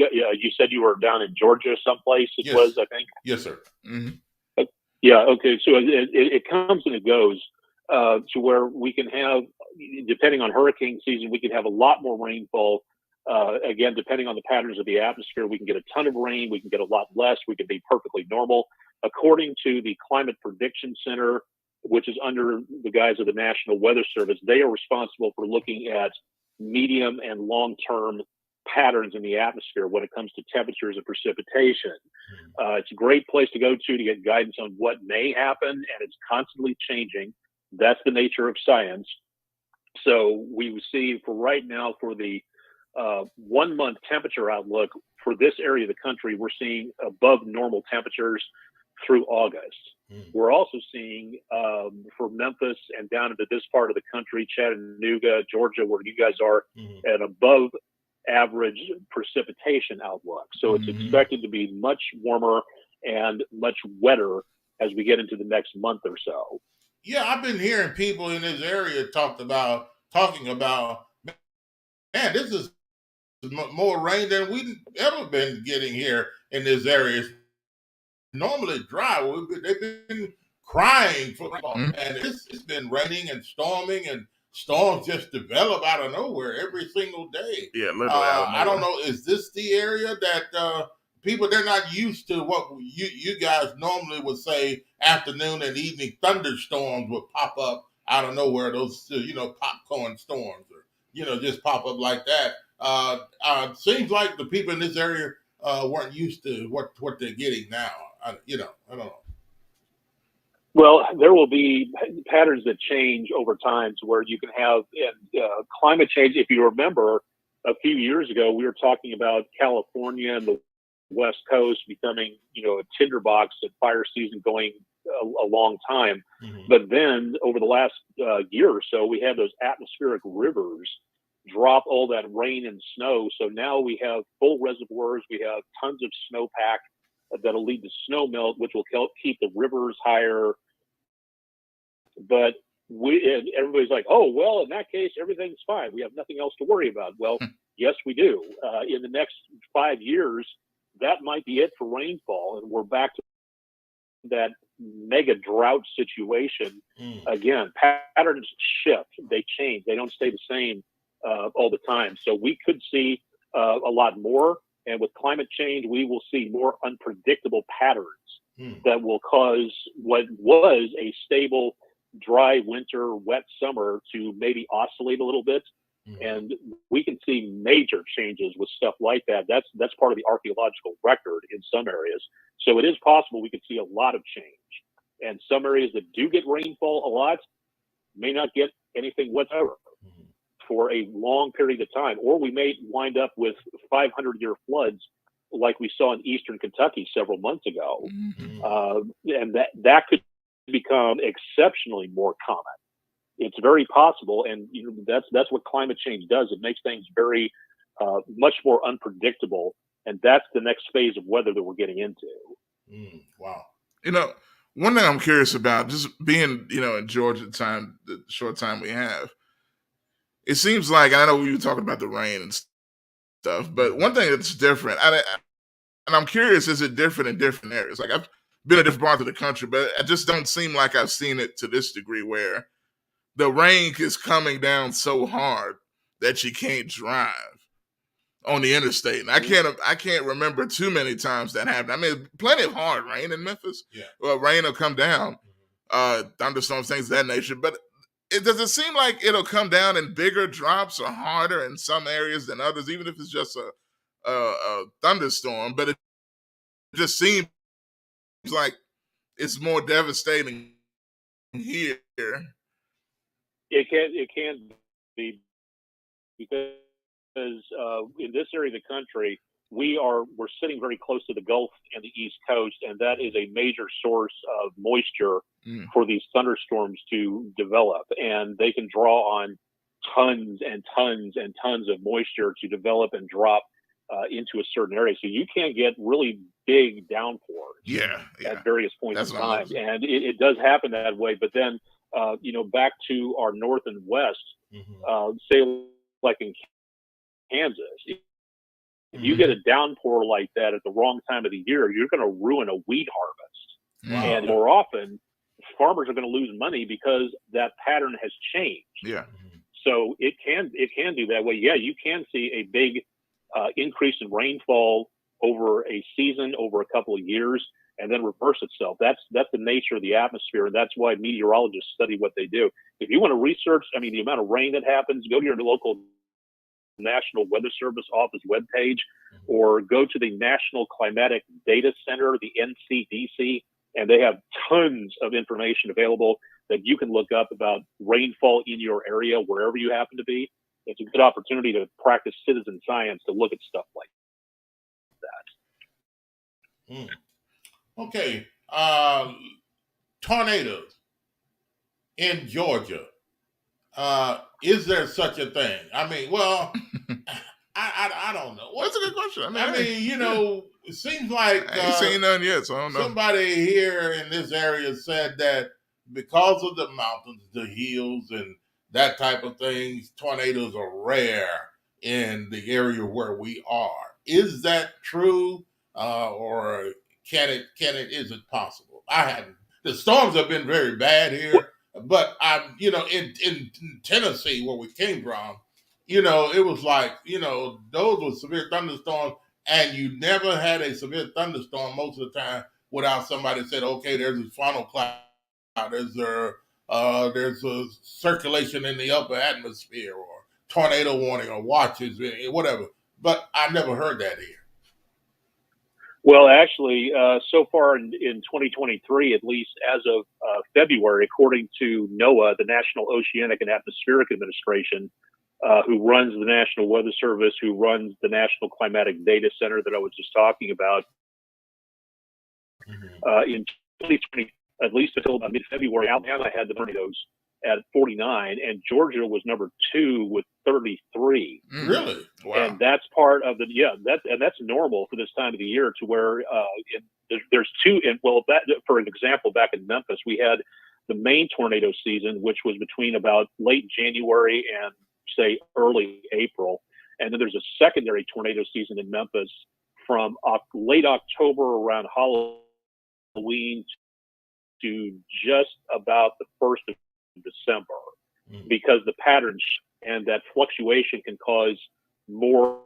said you were down in Georgia someplace. It was, I think. Yes, sir. Mm-hmm. Yeah. Okay. So it comes and it goes to where we can have, depending on hurricane season, we can have a lot more rainfall. Again, depending on the patterns of the atmosphere, we can get a ton of rain. We can get a lot less. We can be perfectly normal. According to the Climate Prediction Center, which is under the guise of the National Weather Service, they are responsible for looking at medium and long-term patterns in the atmosphere when it comes to temperatures and precipitation. It's a great place to go to get guidance on what may happen, and it's constantly changing. That's the nature of science. So we see for right now, for the 1 month temperature outlook for this area of the country, we're seeing above normal temperatures through August. We're also seeing for Memphis and down into this part of the country, Chattanooga, Georgia, where you guys are, an above average precipitation outlook. So it's expected to be much warmer and much wetter as we get into the next month or so. Yeah, I've been hearing people in this area talking about, man, this is more rain than we've ever been getting here in this area. It's normally dry. They've been crying for rain, and it's been raining and storming, and storms just develop out of nowhere every single day. Yeah, literally out of nowhere. I don't know, is this the area that people, they're not used to what you guys normally would say afternoon and evening thunderstorms would pop up out of nowhere, those popcorn storms, or just pop up like that. Seems like the people in this area weren't used to what they're getting now. I don't know. Well, there will be patterns that change over time to where you can have climate change. If you remember, a few years ago, we were talking about California and the West Coast becoming, a tinderbox and fire season going a long time. But then over the last year or so, we had those atmospheric rivers drop all that rain and snow. So now we have full reservoirs. We have tons of snowpack that'll lead to snow melt, which will keep the rivers higher. But everybody's like, oh, well, in that case, everything's fine. We have nothing else to worry about. Well, yes, we do. In the next 5 years, that might be it for rainfall. And we're back to that mega drought situation. Again, patterns shift. They change. They don't stay the same all the time. So we could see a lot more. And with climate change, we will see more unpredictable patterns that will cause what was a stable, dry winter, wet summer to maybe oscillate a little bit. And we can see major changes with stuff like that. That's part of the archaeological record in some areas. So it is possible we could see a lot of change. And some areas that do get rainfall a lot may not get anything whatsoever for a long period of time, or we may wind up with 500-year floods like we saw in eastern Kentucky several months ago. And that could become exceptionally more common. It's very possible, and that's what climate change does. It makes things very much more unpredictable, and that's the next phase of weather that we're getting into. Wow. One thing I'm curious about, just being in Georgia the short time we have, it seems like, I know we were talking about the rain and stuff, but one thing that's different, and I'm curious, is it different in different areas? Like, I've been in different parts of the country, but I just don't seem like I've seen it to this degree where the rain is coming down so hard that you can't drive on the interstate. And I can't remember too many times that happened. I mean, plenty of hard rain in Memphis. Yeah. Well, rain will come down, thunderstorms, things of that nature, but does it seem like it'll come down in bigger drops or harder in some areas than others, even if it's just a thunderstorm? But it just seems like it's more devastating here. It can be, because in this area of the country, we're sitting very close to the Gulf and the East Coast, and that is a major source of moisture for these thunderstorms to develop. And they can draw on tons and tons and tons of moisture to develop and drop into a certain area. So you can get really big downpours at various points in time. And it does happen that way. But then, back to our north and west, say like in Kansas, if you get a downpour like that at the wrong time of the year, you're going to ruin a wheat harvest. Wow. And more often, farmers are going to lose money because that pattern has changed. Yeah. So it can do that way. Yeah, you can see a big increase in rainfall over a season, over a couple of years, and then reverse itself. That's the nature of the atmosphere, and that's why meteorologists study what they do. If you want to research, the amount of rain that happens, go to your local National Weather Service office webpage, or go to the National Climatic Data Center, the NCDC, and they have tons of information available that you can look up about rainfall in your area, wherever you happen to be. It's a good opportunity to practice citizen science, to look at stuff like that. Okay. tornadoes in Georgia. Is there such a thing? I mean, well, I don't know. That's a good question. I mean, you know, it seems like I ain't seen none yet, so I don't know. somebody here in this area said that because of the mountains, the hills, and that type of things, tornadoes are rare in the area where we are. Is that true, or is it possible? I hadn't. The storms have been very bad here, but I'm, you know, in Tennessee where we came from, you know, it was like, you know, those were severe thunderstorms, and you never had a severe thunderstorm most of the time without somebody said, okay, there's a funnel cloud, there's a circulation in the upper atmosphere, or tornado warning, or watches, whatever. But I never heard that here. Well, actually, so far in 2023, at least as of February, according to NOAA, the National Oceanic and Atmospheric Administration, who runs the National Weather Service, who runs the National Climatic Data Center that I was just talking about, in 2020, at least until mid-February, Alabama had the tornadoes at 49, and Georgia was number 2 with 33. Really? Wow. And that's part of that's normal for this time of the year, to where there's two. And well, that, for an example, back in Memphis, we had the main tornado season, which was between about late January and say early April, and then there's a secondary tornado season in Memphis from late October around Halloween to just about the 1st of December, because the patterns and that fluctuation can cause more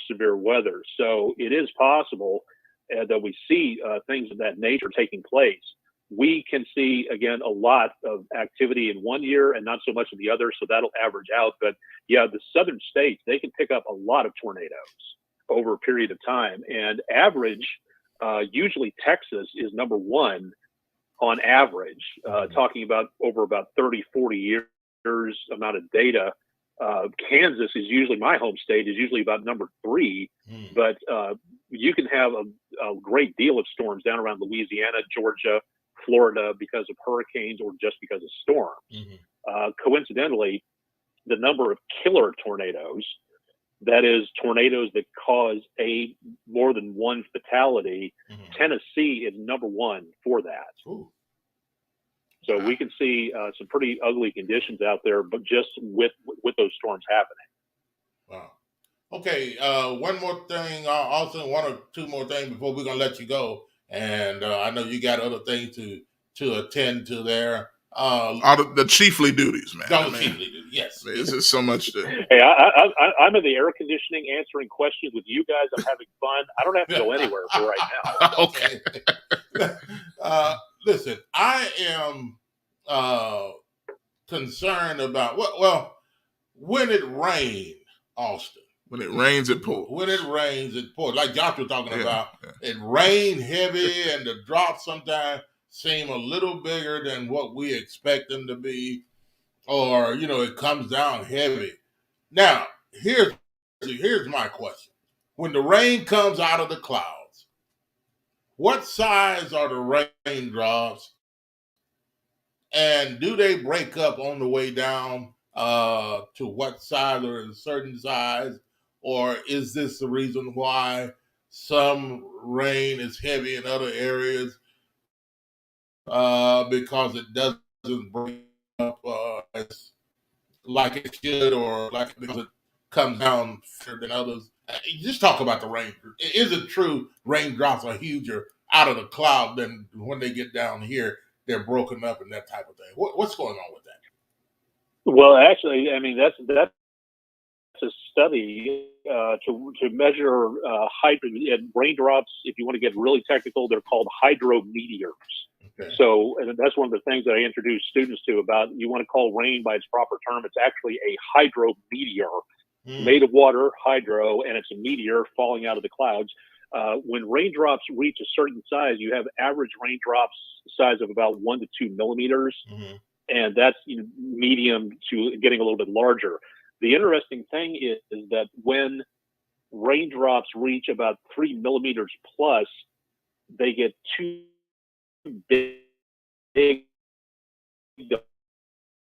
severe weather. So it is possible that we see things of that nature taking place. We can see, again, a lot of activity in one year and not so much in the other, so that'll average out. But yeah, the southern states, they can pick up a lot of tornadoes over a period of time. And average, usually Texas is number 1 on average, talking about over about 30, 40 years amount of data. Kansas is usually, my home state, is usually about number 3, but you can have a great deal of storms down around Louisiana, Georgia, Florida, because of hurricanes or just because of storms. Coincidentally, the number of killer tornadoes, that is tornadoes that cause more than one fatality, Tennessee is number 1 for that. Ooh. So we can see some pretty ugly conditions out there, but just with those storms happening. Wow. Okay, one more thing, also 1 or 2 more things before we're gonna let you go. And I know you got other things to attend to there. The chiefly duties, man. Chiefly duties, yes. There's just so much to. Hey, I'm in the air conditioning, answering questions with you guys. I'm having fun. I don't have to go anywhere for right now. Okay. Listen, I am concerned about when it rains, Austin. When it rains, it pours. When it rains, it pours. Like Josh was talking about, it rained heavy, and the drops sometimes seem a little bigger than what we expect them to be, or it comes down heavy. Now, here's my question: when the rain comes out of the clouds, what size are the raindrops, and do they break up on the way down to what size, or a certain size? Or is this the reason why some rain is heavy in other areas because it doesn't break up as like it should, or like because it comes down faster than others? Just talk about the rain. Is it true raindrops are huger out of the cloud than when they get down here? They're broken up and that type of thing. What's going on with that? Well, actually, I mean that's a study to measure and raindrops. If you want to get really technical, they're called hydrometeors. Okay. So, and that's one of the things that I introduce students to about. You want to call rain by its proper term. It's actually a hydrometeor, made of water, hydro, and it's a meteor falling out of the clouds. When raindrops reach a certain size, you have average raindrops size of about 1 to 2 millimeters, and that's medium to getting a little bit larger. The interesting thing is that when raindrops reach about 3 millimeters plus, they get 2 big to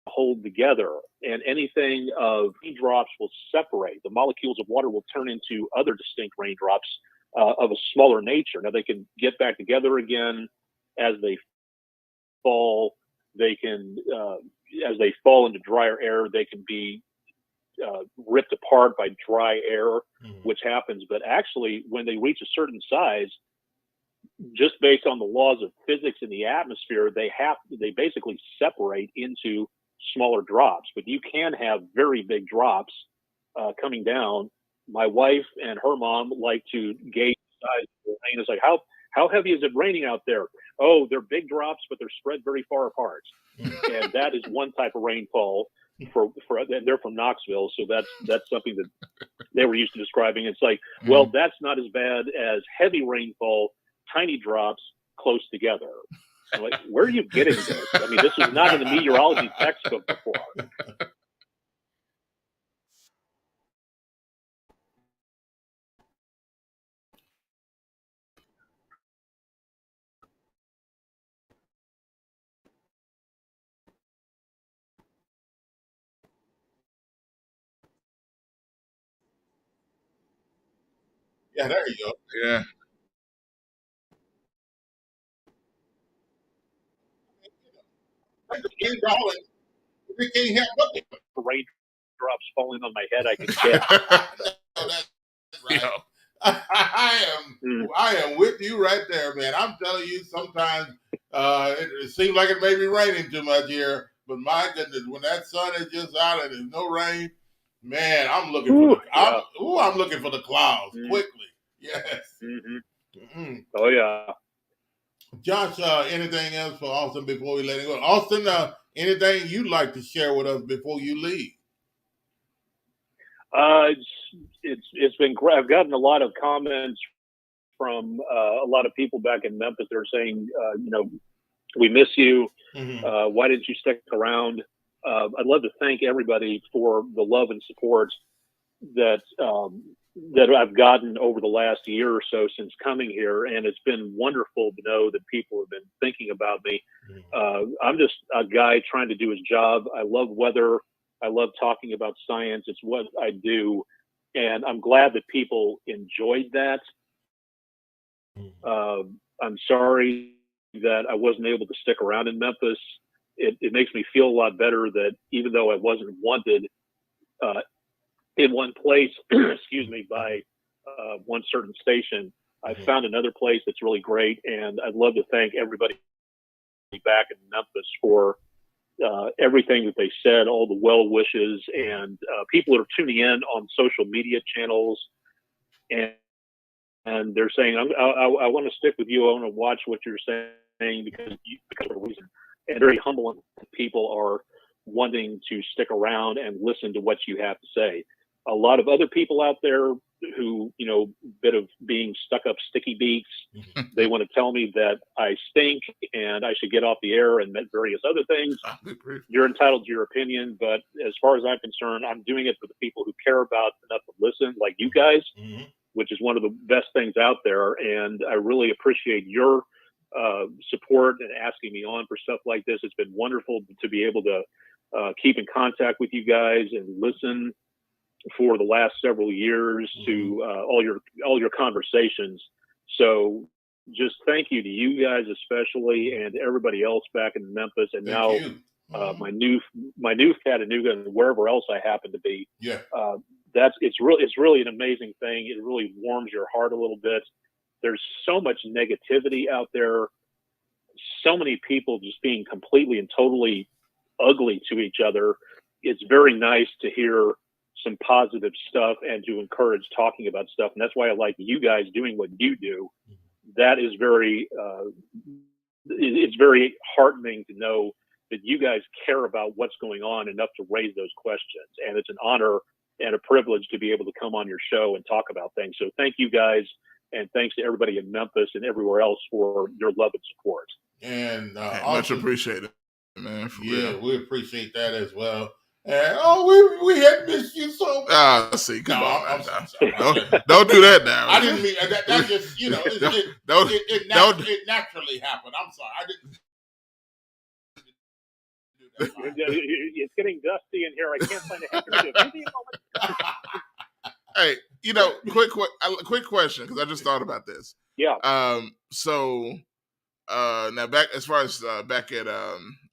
hold together, and anything of raindrops will separate. The molecules of water will turn into other distinct raindrops of a smaller nature. Now they can get back together again as they fall. They can, as they fall into drier air, they can be ripped apart by dry air, which happens. But actually, when they reach a certain size, just based on the laws of physics in the atmosphere, they basically separate into smaller drops. But you can have very big drops coming down. My wife and her mom like to gauge the size of the rain. It's like, how heavy is it raining out there? Oh, they're big drops, but they're spread very far apart. And that is one type of rainfall. And they're from Knoxville, so that's something that they were used to describing. It's like, well, that's not as bad as heavy rainfall, tiny drops close together. I'm like, where are you getting this? I mean, this was not in the meteorology textbook before. Yeah, there you go. Yeah. We can't help but raindrops falling on my head, I can get. No, that's right. I am with you right there, man. I'm telling you, sometimes it seems like it may be raining too much here, but my goodness, when that sun is just out and there's no rain, man, I'm looking I'm looking for the clouds quickly. Yes. Oh yeah. Josh, anything else for Austin before we let it go? Austin, anything you'd like to share with us before you leave? It's been great. I've gotten a lot of comments from a lot of people back in Memphis. They're saying, we miss you. Why didn't you stick around? I'd love to thank everybody for the love and support that I've gotten over the last year or so since coming here, and it's been wonderful to know that people have been thinking about me. I'm just a guy trying to do his job. I love weather. I love talking about science. It's what I do, and I'm glad that people enjoyed that. I'm sorry that I wasn't able to stick around in Memphis. It makes me feel a lot better that even though I wasn't wanted in one place, excuse me, by one certain station, I found another place that's really great. And I'd love to thank everybody back in Memphis for everything that they said, all the well wishes, and people that are tuning in on social media channels. And they're saying, I want to stick with you. I want to watch what you're saying because of a reason. And very humbling people are wanting to stick around and listen to what you have to say. A lot of other people out there who, bit of being stuck up sticky beaks, they want to tell me that I stink and I should get off the air and various other things. You're entitled to your opinion, but as far as I'm concerned, I'm doing it for the people who care about enough to listen, like you guys, which is one of the best things out there. And I really appreciate your support and asking me on for stuff like this. It's been wonderful to be able to keep in contact with you guys and listen for the last several years to all your conversations. So just thank you to you guys especially, and everybody else back in Memphis, and my new Chattanooga and wherever else I happen to be. Yeah. It's really an amazing thing. It really warms your heart a little bit. There's so much negativity out there, so many people just being completely and totally ugly to each other. It's very nice to hear some positive stuff and to encourage talking about stuff. And that's why I like you guys doing what you do. That is it's very heartening to know that you guys care about what's going on enough to raise those questions. And it's an honor and a privilege to be able to come on your show and talk about things. So thank you guys. And thanks to everybody in Memphis and everywhere else for your love and support. And much appreciated, man. We appreciate that as well. And we had missed you so much. See, come No, on, I'm man. sorry. Don't do that now. I didn't mean that. Just it naturally happened. I'm sorry. I didn't. It's getting dusty in here. I can't find a handkerchief. Give me a moment. Hey, quick question, because I just thought about this. Yeah. So now back as far as back at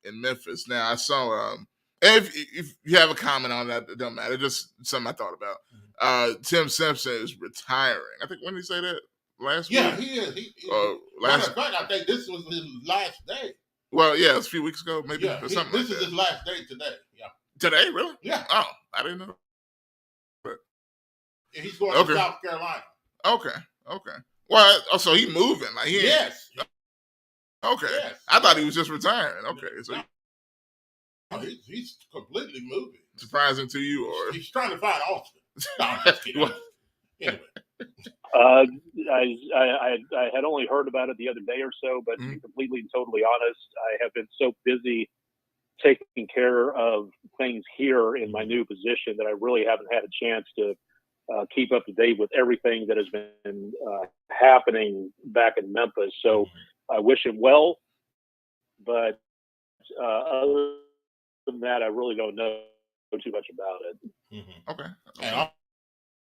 in Memphis. Now I saw and if you have a comment on that, it don't matter. Just something I thought about. Tim Simpson is retiring. I think, when did he say that? Last week? Yeah, he is. Matter of fact, I think this was his last day. Well, yeah, it's a few weeks ago, maybe. Yeah, or something this is his last day today. Yeah. Today, really? Yeah. Oh, I didn't know. He's going to South Carolina. Okay. Well, so he moving? Like yes. Okay. Yes. I thought he was just retiring. Okay, so he's completely moving. Surprising to you, or he's trying to find Austin? No, I'm just kidding. Anyway. I had only heard about it the other day or so, but to be completely and totally honest, I have been so busy taking care of things here in my new position that I really haven't had a chance to keep up to date with everything that has been happening back in Memphis. So I wish him well, but other than that, I really don't know too much about it. Okay. And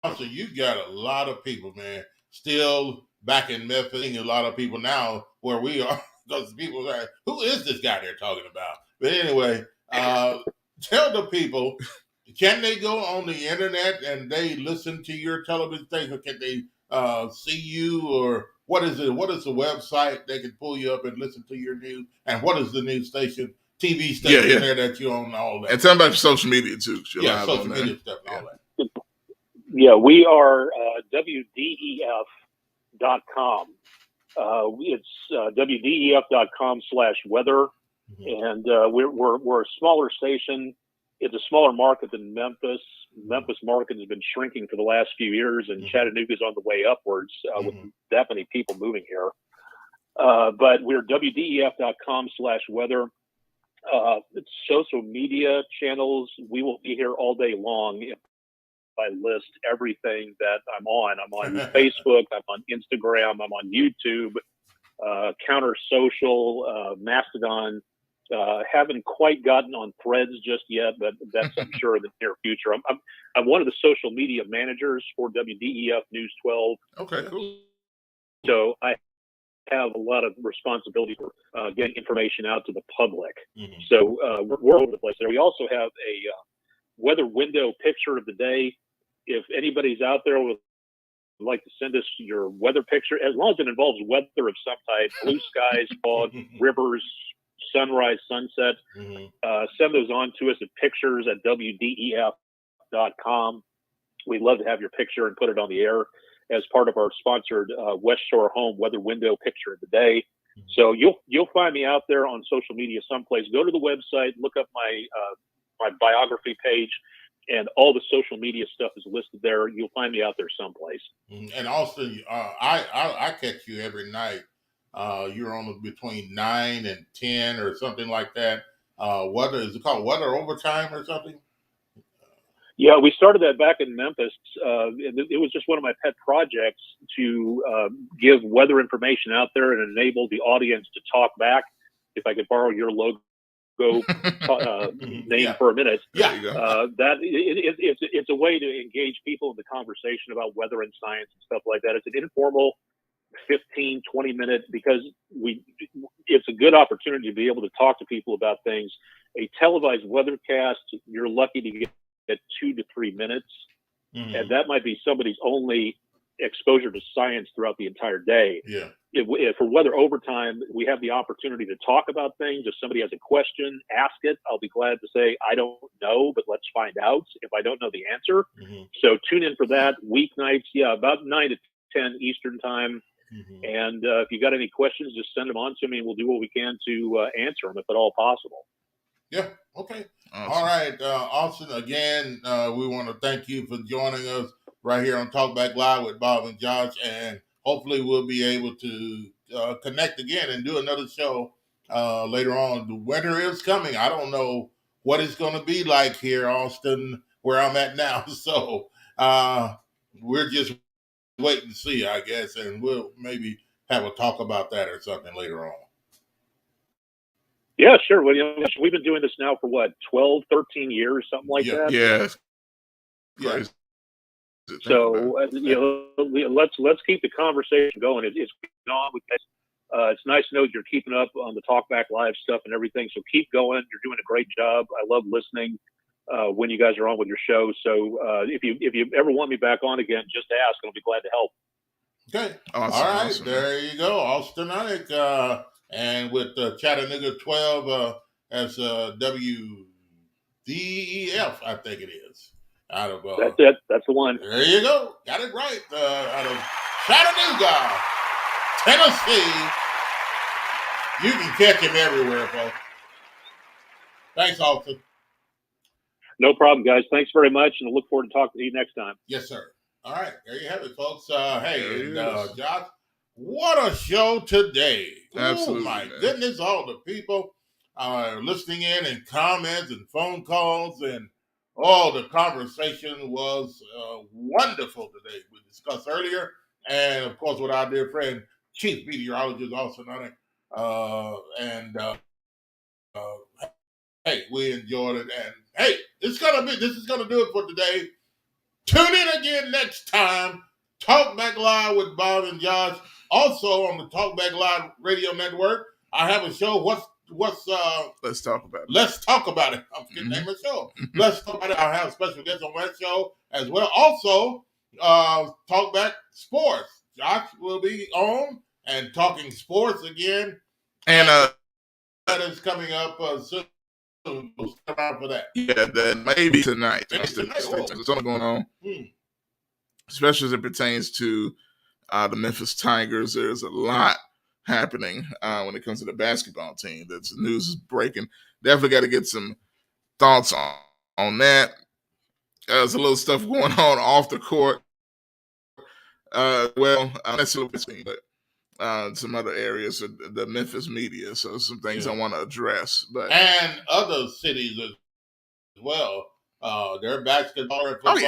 also, you got a lot of people, man, still back in Memphis. A lot of people now where we are, because people are like, who is this guy they're talking about? But anyway, tell the people, can they go on the internet and they listen to your television station? Can they see you, or what is it? What is the website they can pull you up and listen to your news? And what is the news station, TV station there that you own, all that? And tell them about your social media too. Yeah, social media stuff and all that. Yeah, we are WDEF.com. It's WDEF.com/weather. And we're a smaller station. It's a smaller market than Memphis. Memphis market has been shrinking for the last few years, and Chattanooga's on the way upwards with that many people moving here. But we're WDEF.com/weather. It's social media channels. We will be here all day long if I list everything that I'm on. I'm on Facebook. I'm on Instagram. I'm on YouTube, Counter Social, Mastodon. Haven't quite gotten on Threads just yet, but that's I'm sure in the near future. I'm one of the social media managers for WDEF News 12. Okay, cool. So I have a lot of responsibility for getting information out to the public. So we're all over the place there. We also have a weather window picture of the day. If anybody's out there would like to send us your weather picture, as long as it involves weather of some type, blue skies, fog, rivers, sunrise, sunset, send those on to us at pictures@WDEF.com. We'd love to have your picture and put it on the air as part of our sponsored West Shore Home Weather Window Picture of the Day. So you'll find me out there on social media someplace. Go to the website, look up my biography page, and all the social media stuff is listed there. You'll find me out there someplace. And also, I catch you every night. You're on between 9 and 10 or something like that. Weather, is it called Weather Overtime or something? Yeah, we started that back in Memphis. It was just one of my pet projects to give weather information out there and enable the audience to talk back. If I could borrow your logo name for a minute. That it's a way to engage people in the conversation about weather and science and stuff like that. It's an informal 15, 20 minute, because it's a good opportunity to be able to talk to people about things. A televised weathercast, you're lucky to get 2 to 3 minutes. And that might be somebody's only exposure to science throughout the entire day. For weather overtime, we have the opportunity to talk about things. If somebody has a question, ask it. I'll be glad to say, I don't know, but let's find out if I don't know the answer. So tune in for that. Weeknights, about 9 to 10 Eastern time. And if you got any questions, just send them on to me and we'll do what we can to answer them if at all possible. Yeah. Okay. Awesome. All right. Austin, again, we want to thank you for joining us right here on Talkback Live with Bob and Josh, and hopefully we'll be able to connect again and do another show later on. The winter is coming. I don't know what it's going to be like here, Austin, where I'm at now. So we're just waiting to see, I guess, and we'll maybe have a talk about that or something later on. Yeah, sure. Well, we've been doing this now for what, 12, 13 years, something like that. Yeah. Crazy. So let's keep the conversation going. It's going on. It's nice to know that you're keeping up on the TalkBack Live stuff and everything. So keep going. You're doing a great job. I love listening when you guys are on with your show. So if you ever want me back on again, just ask. I'll be glad to help. Okay. Awesome, All right. awesome, there you go. Austin Onick, and with Chattanooga 12 as WDEF, I think it is. Out of That's it. That's the one. There you go. Got it right. Out of Chattanooga, Tennessee. You can catch him everywhere, folks. Thanks, Austin. No problem, guys. Thanks very much, and I look forward to talking to you next time. Yes, sir. All right, there you have it, folks. Hey, and Josh, what a show today! Absolutely, oh my goodness, all the people listening in and comments and phone calls and all the conversation was wonderful today. We discussed earlier, and of course, with our dear friend, Chief Meteorologist Austin Onick, hey, we enjoyed it, and hey, this is gonna do it for today. Tune in again next time. Talk Back Live with Bob and Josh. Also on the Talk Back Live radio network, I have a show. Let's talk about it. Let's talk about it. I'm forgetting the name of the show. Let's talk about it. I have a special guest on that show as well. Also, Talk Back Sports. Josh will be on and talking sports again. And that is coming up soon. We'll start out for that. Yeah, that maybe tonight. It's only going on. Especially as it pertains to the Memphis Tigers. There's a lot happening when it comes to the basketball team. That's news is breaking. Definitely got to get some thoughts on that. There's a little stuff going on off the court. Not necessarily, but some other areas of the Memphis media. So some things I want to address. And other cities as well. Their basketball and football.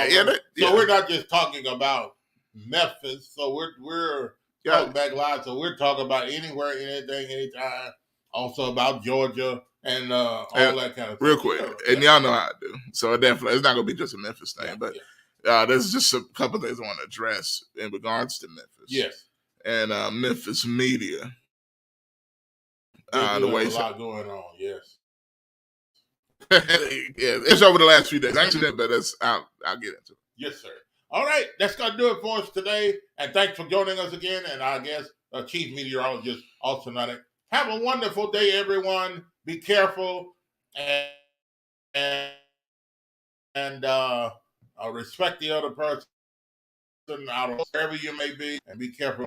So we're not just talking about Memphis. So we're Talk Back Live. So we're talking about anywhere, anything, anytime. Also about Georgia and all that kind of real stuff. quick. And y'all know how I do. So definitely, it's not going to be just a Memphis thing. But there's just a couple of things I want to address in regards to Memphis. Yes. And Memphis media. The way a lot going on, yes. It's over the last few days. I ain't seen that, but I'll get into it. Yes, sir. All right, that's going to do it for us today. And thanks for joining us again. And I guess Chief Meteorologist Austin Onick. Have a wonderful day, everyone. Be careful and respect the other person out of wherever you may be, and be careful.